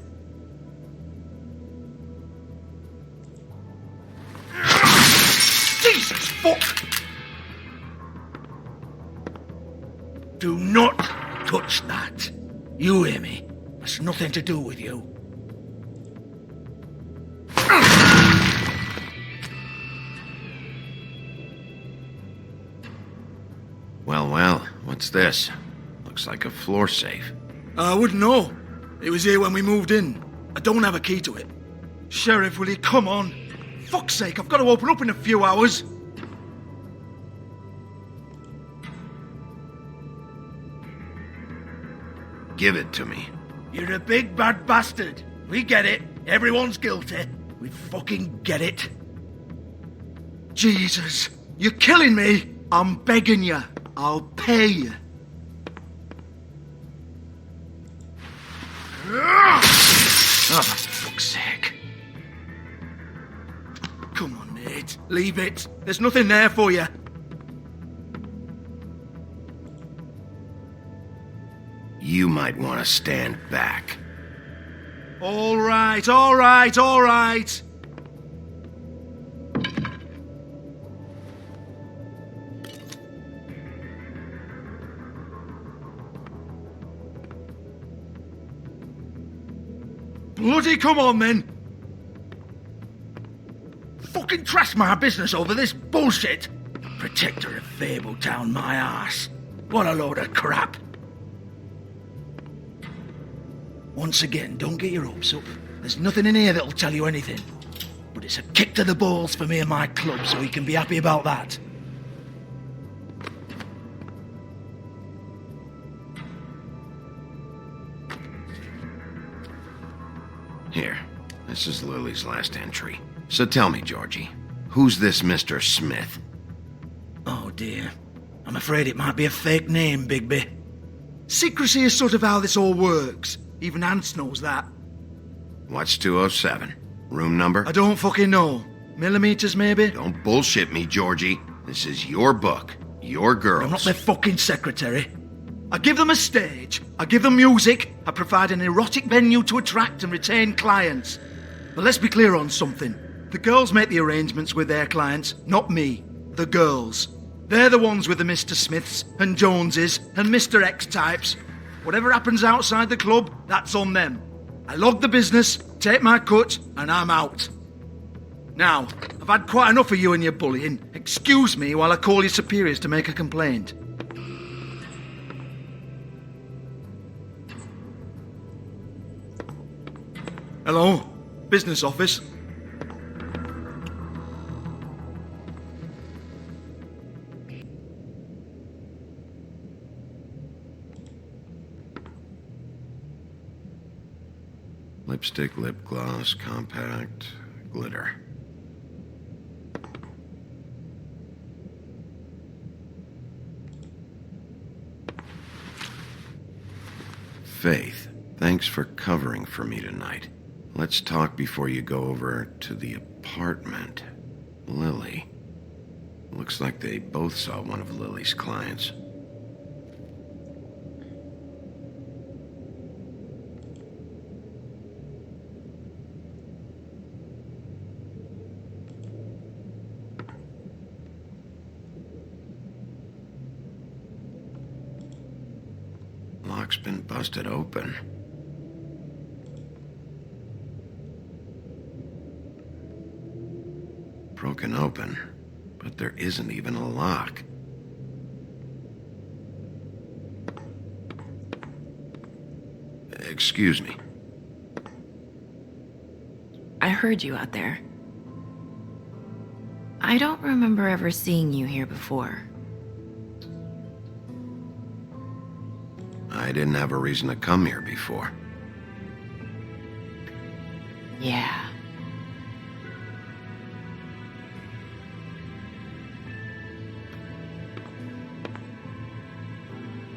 Jesus fuck! Do not touch that. You hear me? That's nothing to do with you. Well, what's this? Looks like a floor safe. I wouldn't know. It was here when we moved in. I don't have a key to it. Sheriff, will you come on? Fuck's sake, I've got to open up in a few hours. Give it to me. You're a big bad bastard. We get it. Everyone's guilty. We fucking get it. Jesus, you're killing me. I'm begging you. I'll pay you. Oh, for fuck's sake. Come on, Nate. Leave it. There's nothing there for you. You might want to stand back. All right, all right, all right. Bloody come on, then. Fucking trash my business over this bullshit. Protector of Fabletown, my ass. What a load of crap. Once again, don't get your hopes up. There's nothing in here that'll tell you anything. But it's a kick to the balls for me and my club, so you can be happy about that. Here, this is Lily's last entry. So tell me, Georgie, who's this Mr. Smith? Oh dear. I'm afraid it might be a fake name, Bigby. Secrecy is sort of how this all works. Even Ants knows that. What's 207? Room number? I don't fucking know. Millimeters, maybe? Don't bullshit me, Georgie. This is your book. Your girls. I'm not their fucking secretary. I give them a stage. I give them music. I provide an erotic venue to attract and retain clients. But let's be clear on something. The girls make the arrangements with their clients, not me. The girls. They're the ones with the Mr. Smiths and Joneses and Mr. X types. Whatever happens outside the club, that's on them. I log the business, take my cut, and I'm out. Now, I've had quite enough of you and your bullying. Excuse me while I call your superiors to make a complaint. Hello? Business office? Lipstick, lip gloss, compact, glitter. Faith, thanks for covering for me tonight. Let's talk before you go over to the apartment. Lily. Looks like they both saw one of Lily's clients. Lock's been busted open. Broken open, but there isn't even a lock. Excuse me. I heard you out there. I don't remember ever seeing you here before. I didn't have a reason to come here before. Yeah.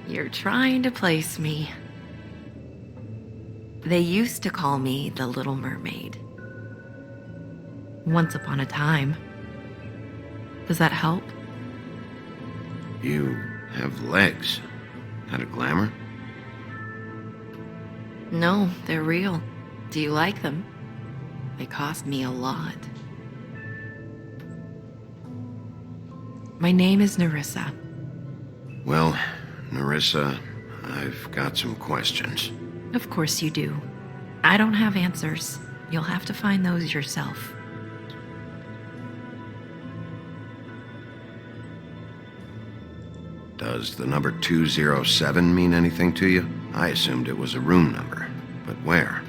You're trying to place me. They used to call me the Little Mermaid. Once upon a time. Does that help? You have legs. Had a glamour? No, they're real. Do you like them? They cost me a lot. My name is Nerissa. Well, Nerissa, I've got some questions. Of course you do. I don't have answers. You'll have to find those yourself. Does the number 207 mean anything to you? I assumed it was a room number, but where?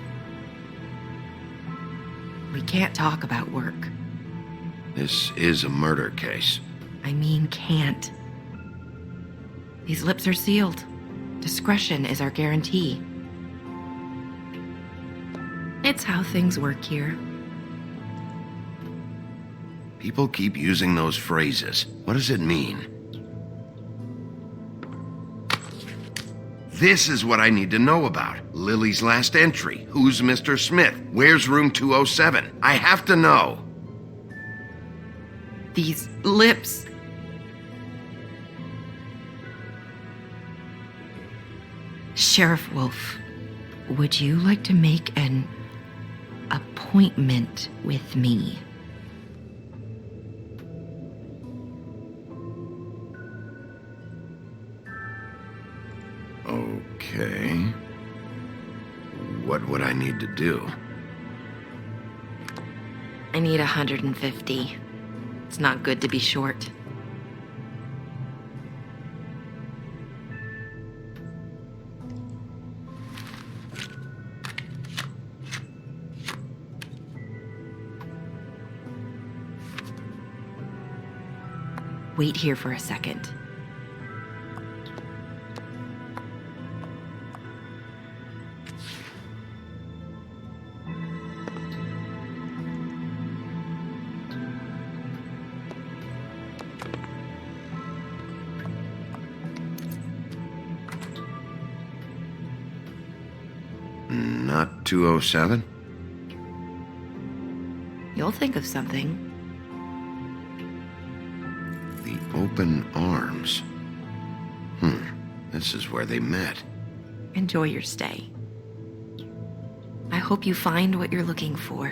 We can't talk about work. This is a murder case. I mean can't. These lips are sealed. Discretion is our guarantee. It's how things work here. People keep using those phrases. What does it mean? This is what I need to know about. Lily's last entry. Who's Mr. Smith? Where's room 207? I have to know. these lips. Sheriff Wolf, would you like to make an appointment with me? Okay. What would I need to do? I need 150. It's not good to be short. Wait here for a second. Not 207? You'll think of something. The open arms. This is where they met. Enjoy your stay. I hope you find what you're looking for.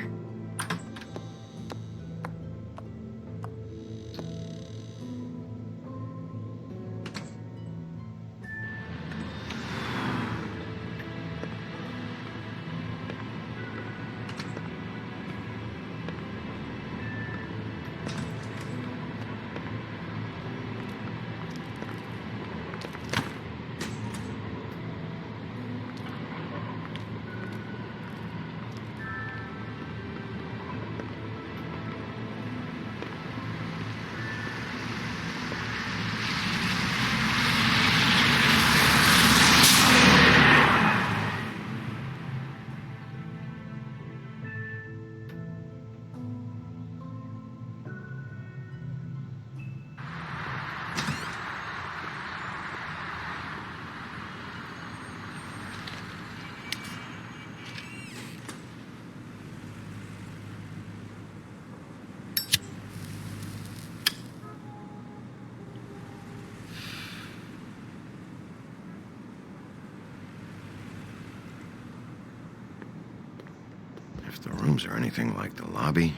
If the rooms are anything like the lobby,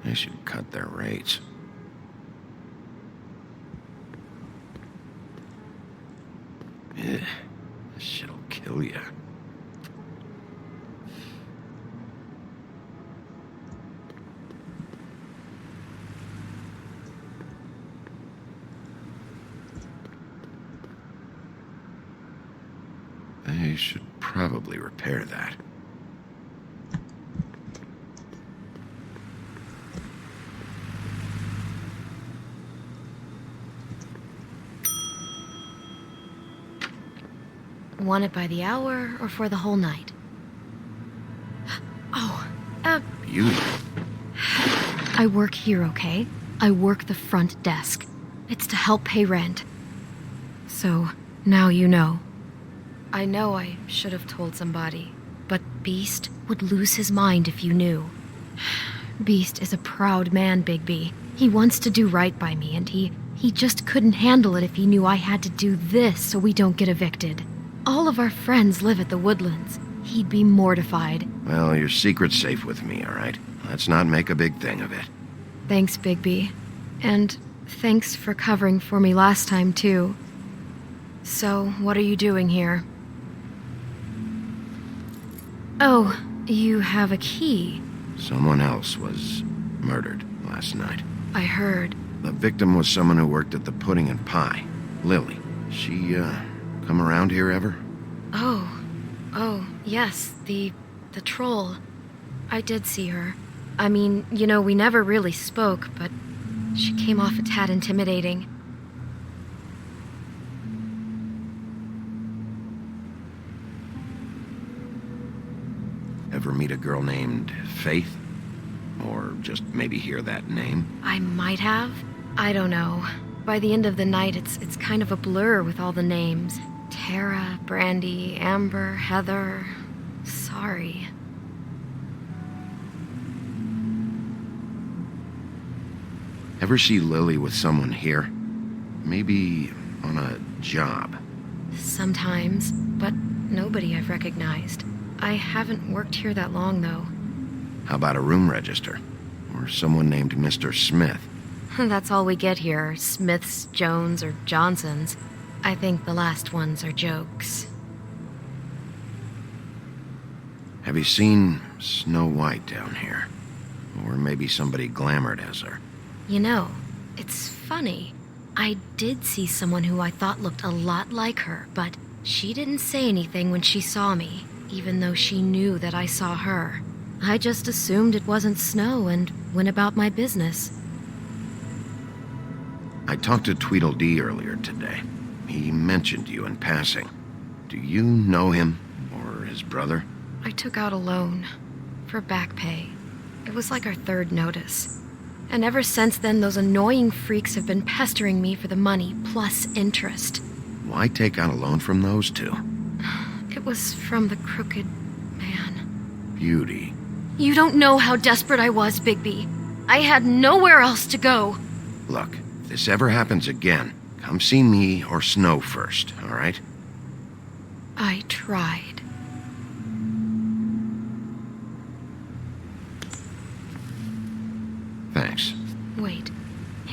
they should cut their rates. Ugh, this shit'll kill ya. They should probably repair that. Want it by the hour or for the whole night? Oh, You? I work here, okay? I work the front desk. It's to help pay rent. So, now you know. I know I should have told somebody, but Beast would lose his mind if you knew. Beast is a proud man, Bigby. He wants to do right by me, and he just couldn't handle it if he knew I had to do this so we don't get evicted. All of our friends live at the Woodlands. He'd be mortified. Well, your secret's safe with me, all right? Let's not make a big thing of it. Thanks, Bigby. And thanks for covering for me last time, too. So, what are you doing here? Oh, you have a key. Someone else was murdered last night. I heard. The victim was someone who worked at the Pudding and Pie. Lily. She, come around here ever? Oh, yes, the troll. I did see her. I mean, you know, we never really spoke, but she came off a tad intimidating. Ever meet a girl named Faith? Or just maybe hear that name? I might have. I don't know. By the end of the night, it's kind of a blur with all the names. Tara, Brandy, Amber, Heather. Sorry. Ever ever see Lily with someone here? Maybe on a job? Sometimes, but nobody I've recognized. I haven't worked here that long, though. How about a room register? Or someone named Mr. Smith? That's all we get here, Smiths, Jones, or Johnsons. I think the last ones are jokes. Have you seen Snow White down here? Or maybe somebody glamored as her? You know, it's funny. I did see someone who I thought looked a lot like her, but she didn't say anything when she saw me, even though she knew that I saw her. I just assumed it wasn't Snow and went about my business. I talked to Tweedledee earlier today. He mentioned you in passing. Do you know him, or his brother? I took out a loan for back pay. It was like our third notice. And ever since then, those annoying freaks have been pestering me for the money, plus interest. Why take out a loan from those two? It was from the crooked man. Beauty. You don't know how desperate I was, Bigby. I had nowhere else to go. Look, if this ever happens again, come see me or Snow first, all right? I tried. Thanks. Wait.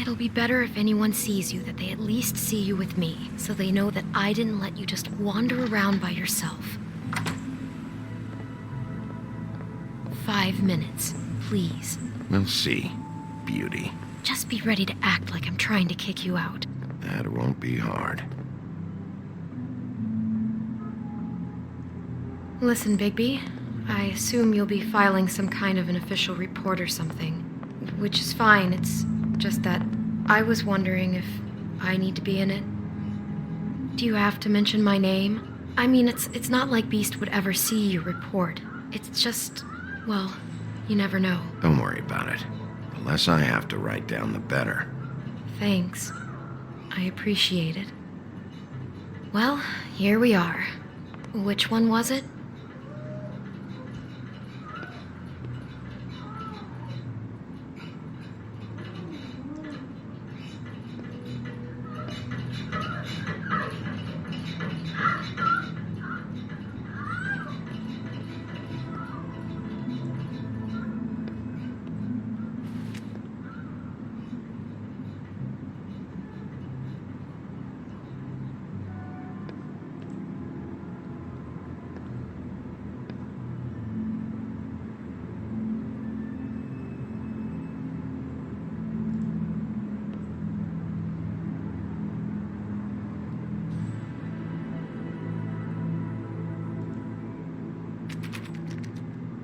It'll be better if anyone sees you that they at least see you with me, so they know that I didn't let you just wander around by yourself. 5 minutes, please. We'll see, Beauty. Just be ready to act like I'm trying to kick you out. That won't be hard. Listen, Bigby. I assume you'll be filing some kind of an official report or something. Which is fine, it's just that I was wondering if I need to be in it. Do you have to mention my name? I mean, it's not like Beast would ever see your report. It's just, well, you never know. Don't worry about it. The less I have to write down, the better. Thanks. I appreciate it. Well, here we are. Which one was it?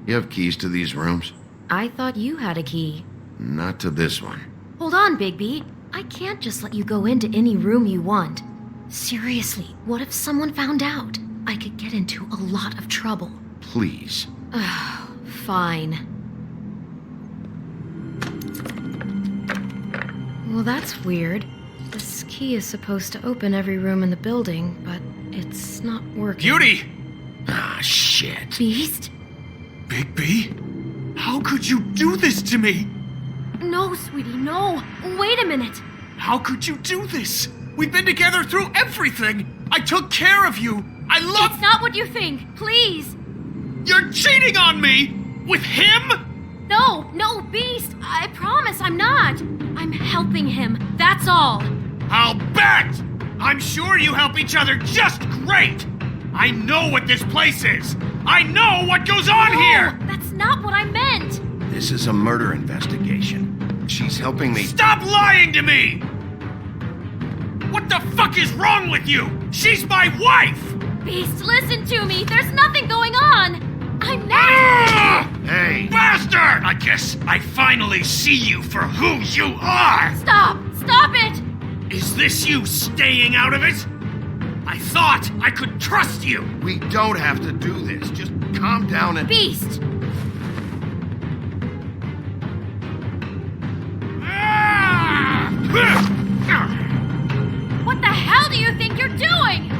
You have keys to these rooms? I thought you had a key. Not to this one. Hold on, Bigby. I can't just let you go into any room you want. Seriously, what if someone found out? I could get into a lot of trouble. Please. Fine. Well, that's weird. This key is supposed to open every room in the building, but it's not working. Beauty! Ah, shit. Beast? Bigby? How could you do this to me? No, sweetie, no. Wait a minute. How could you do this? We've been together through everything. I took care of you. I love... It's not what you think. Please. You're cheating on me! With him? No, Beast. I promise I'm not. I'm helping him. That's all. I'll bet! I'm sure you help each other just great! I know what this place is! I know what goes on here! That's not what I meant! This is a murder investigation. She's helping me... Stop lying to me! What the fuck is wrong with you? She's my wife! Beast, listen to me! There's nothing going on! I'm not... Hey! Bastard! I guess I finally see you for who you are! Stop! Stop it! Is this you staying out of it? I thought I could trust you! We don't have to do this. Just calm down and... Beast! What the hell do you think you're doing?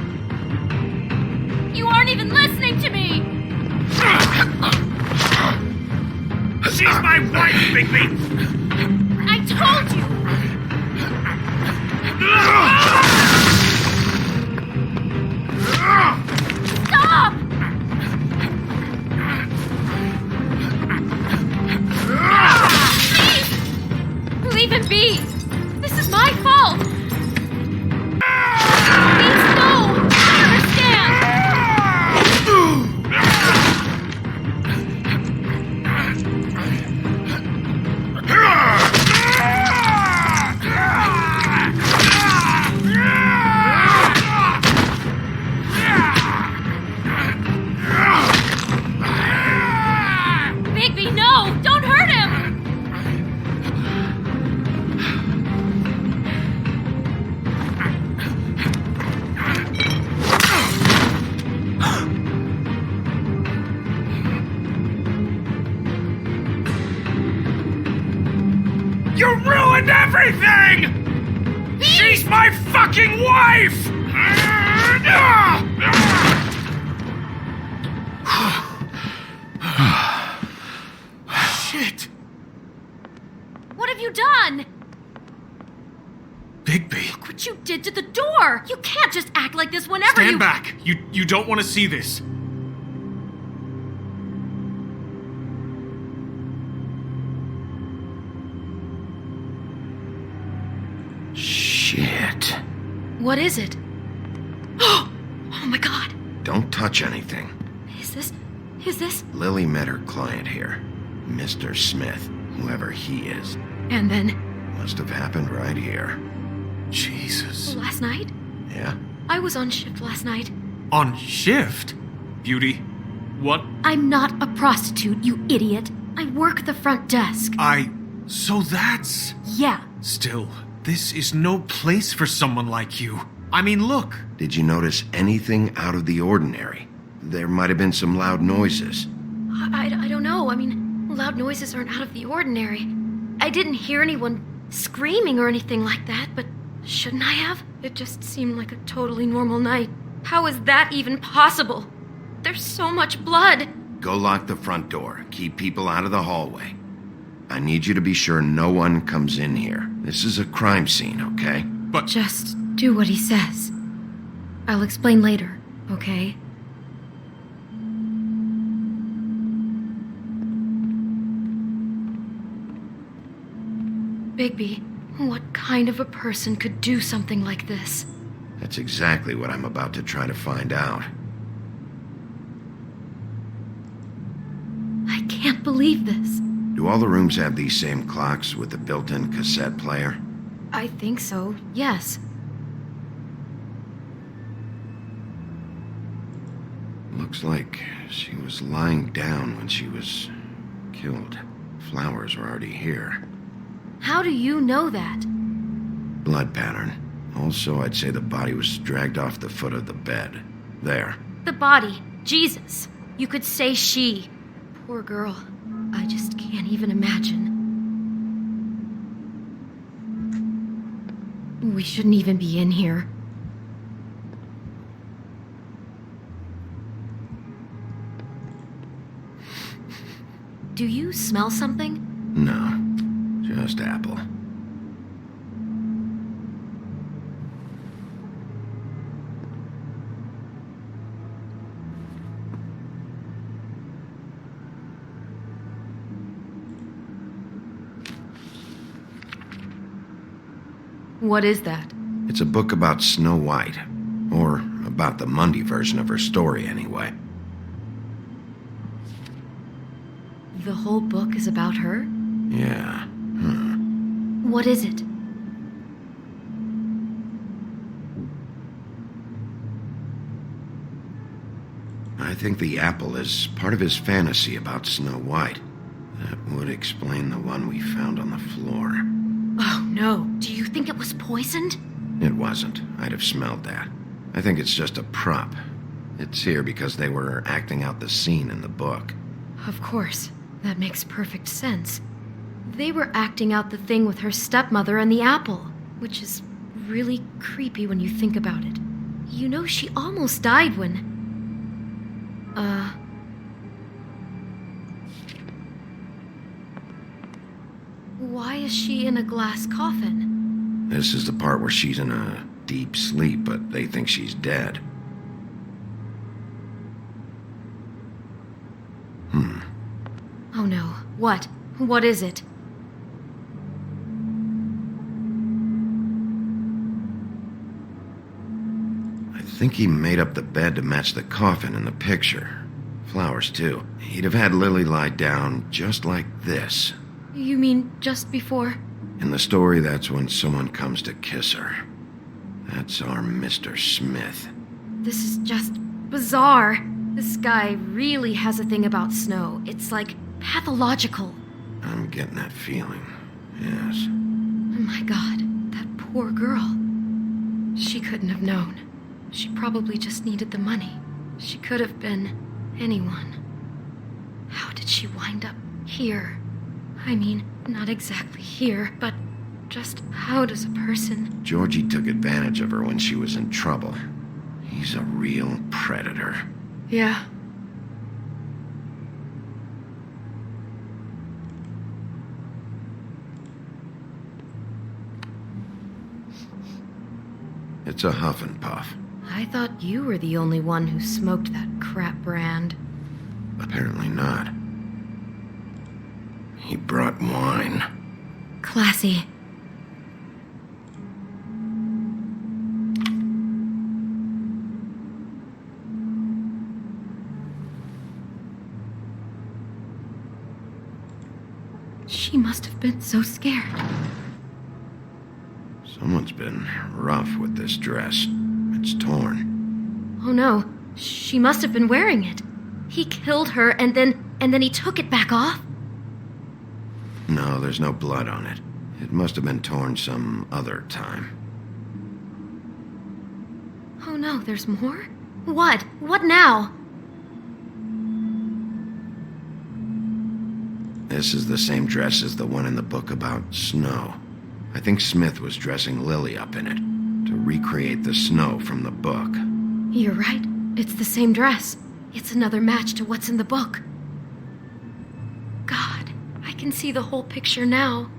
You aren't even listening to me! She's my wife, Bigby! I told you! fucking wife! Shit! What have you done? Bigby. Look what you did to the door! You can't just act like this whenever Stand you- back. You don't want to see this. Shit. What is it? Oh my god! Don't touch anything. Is this? Lily met her client here, Mr. Smith, whoever he is. And then, Must have happened right here. Jesus. last night? Yeah? I was on shift last night. On shift? Beauty, what? I'm not a prostitute, you idiot. I work the front desk. So that's... Yeah. Still, this is no place for someone like you. I mean, look. Did you notice anything out of the ordinary? There might have been some loud noises. I don't know. I mean, loud noises aren't out of the ordinary. I didn't hear anyone screaming or anything like that, but shouldn't I have? It just seemed like a totally normal night. How is that even possible? There's so much blood. Go lock the front door. Keep people out of the hallway. I need you to be sure no one comes in here. This is a crime scene, okay? But... Just do what he says. I'll explain later, okay? Bigby, what kind of a person could do something like this? That's exactly what I'm about to try to find out. I can't believe this. Do all the rooms have these same clocks with the built-in cassette player? I think so, yes. Looks like she was lying down when she was killed. Flowers were already here. How do you know that? Blood pattern. Also, I'd say the body was dragged off the foot of the bed. There. The body. Jesus. You could say she. Poor girl. I just can't even imagine. We shouldn't even be in here. Do you smell something? No. Just apple. What is that? It's a book about Snow White. Or about the Mundy version of her story, anyway. The whole book is about her? Yeah. What is it? I think the apple is part of his fantasy about Snow White. That would explain the one we found on the floor. Oh no. Do you think it was poisoned? It wasn't. I'd have smelled that. I think it's just a prop. It's here because they were acting out the scene in the book. Of course. That makes perfect sense. They were acting out the thing with her stepmother and the apple, which is really creepy when you think about it. You know, she almost died when... Why is she in a glass coffin? This is the part where she's in a deep sleep, but they think she's dead. Oh no. What? What is it? I think he made up the bed to match the coffin in the picture. Flowers, too. He'd have had Lily lie down just like this. You mean just before? In the story, that's when someone comes to kiss her. That's our Mr. Smith. This is just bizarre. This guy really has a thing about Snow. It's like pathological. I'm getting that feeling, yes. Oh my god, that poor girl. She couldn't have known. She probably just needed the money. She could have been anyone. How did she wind up here? I mean, not exactly here, but Just how does a person... Georgie took advantage of her when she was in trouble. He's a real predator. Yeah. It's a huff and puff. I thought you were the only one who smoked that crap brand. Apparently not. He brought wine. Classy. She must have been so scared. Someone's been rough with this dress. It's torn. Oh no, she must have been wearing it. He killed her and then he took it back off? No, there's no blood on it. It must have been torn some other time. Oh no, there's more? What? What now? This is the same dress as the one in the book about snow. I think Smith was dressing Lily up in it to recreate the snow from the book. You're right. It's the same dress. It's another match to what's in the book. God, I can see the whole picture now.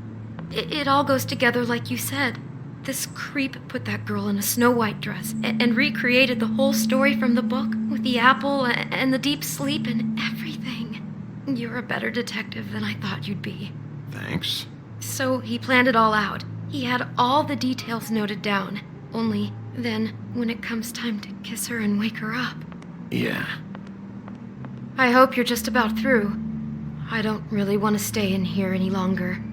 It all goes together like you said. This creep put that girl in a Snow White dress and recreated the whole story from the book with the apple and the deep sleep and everything. You're a better detective than I thought you'd be. Thanks. So he planned it all out. He had all the details noted down. Only then, when it comes time to kiss her and wake her up. Yeah. I hope you're just about through. I don't really want to stay in here any longer.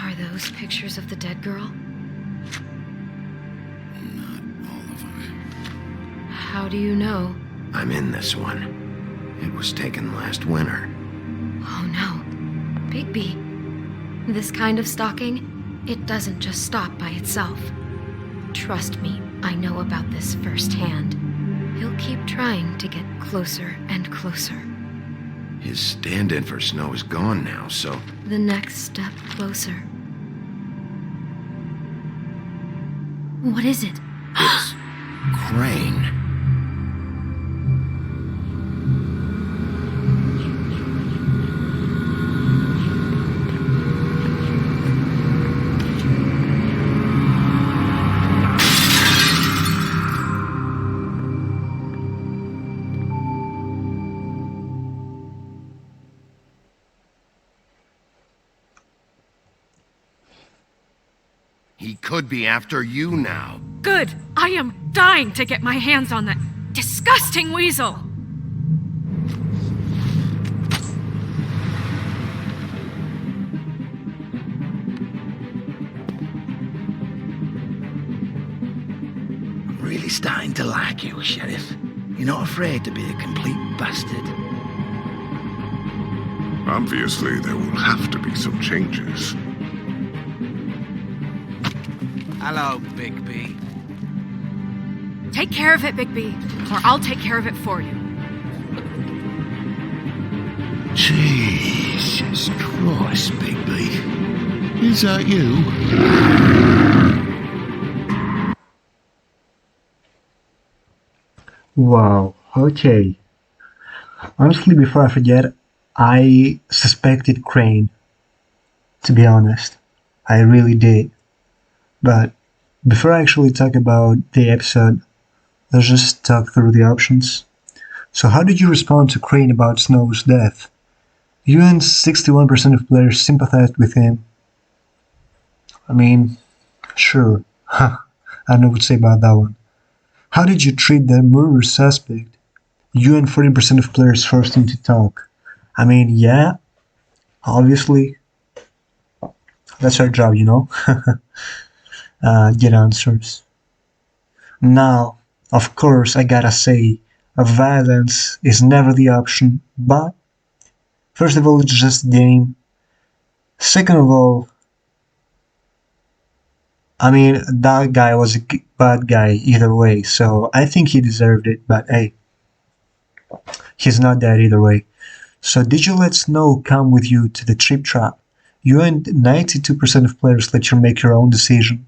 Are those pictures of the dead girl? Not all of them. How do you know? I'm in this one. It was taken last winter. Oh no. Bigby. This kind of stalking, it doesn't just stop by itself. Trust me, I know about this firsthand. He'll keep trying to get closer and closer. His stand-in for Snow is gone now, so... The next step closer. What is it? It's... Crane. He could be after you now. Good. I am dying to get my hands on that disgusting weasel. I'm really starting to like you, Sheriff. You're not afraid to be a complete bastard. Obviously, there will have to be some changes. Hello, Bigby. Take care of it, Bigby, or I'll take care of it for you. Jesus Christ, Bigby. Is that you? Wow, okay. Honestly, before I forget, I suspected Crane. To be honest. I really did. But before I actually talk about the episode, let's just talk through the options. So how did you respond to Crane about Snow's death? You and 61% of players sympathized with him. I mean, sure. I don't know what to say about that one. How did you treat the murder suspect? You and 40% of players forced him to talk. I mean, yeah, obviously. That's our job, you know? Get answers. Now, Of course, I gotta say, violence is never the option, but first of all, it's just a game. Second of all, I mean, that guy was a bad guy either way, so I think he deserved it, but hey, he's not dead either way. So did you let Snow come with you to the trip trap? You and 92% of players let you make your own decision.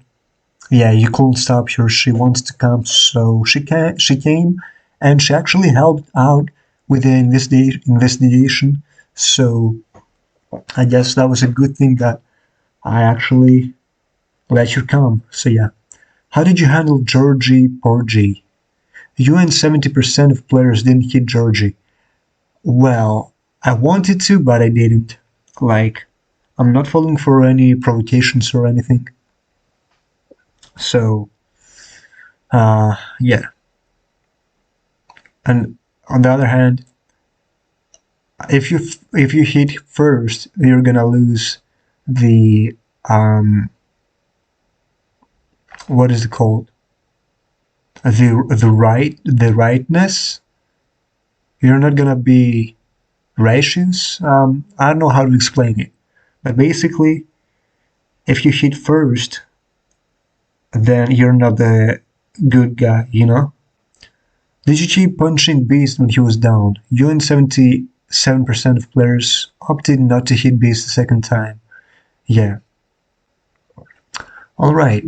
Yeah, you couldn't stop her. She wants to come, so she came, and she actually helped out with the investigation. So I guess that was a good thing that I actually let you come. So yeah, how did you handle Georgie Porgy? You and 70% of players didn't hit Georgie. Well, I wanted to, but I didn't. Like, I'm not falling for any provocations or anything. So, yeah. And on the other hand, if you hit first, you're gonna lose the what is it called? The rightness. You're not gonna be righteous. I don't know how to explain it, but basically, if you hit first, then you're not the good guy, you know? Did you keep punching Beast when he was down? You and 77% of players opted not to hit Beast the second time. Yeah. Alright.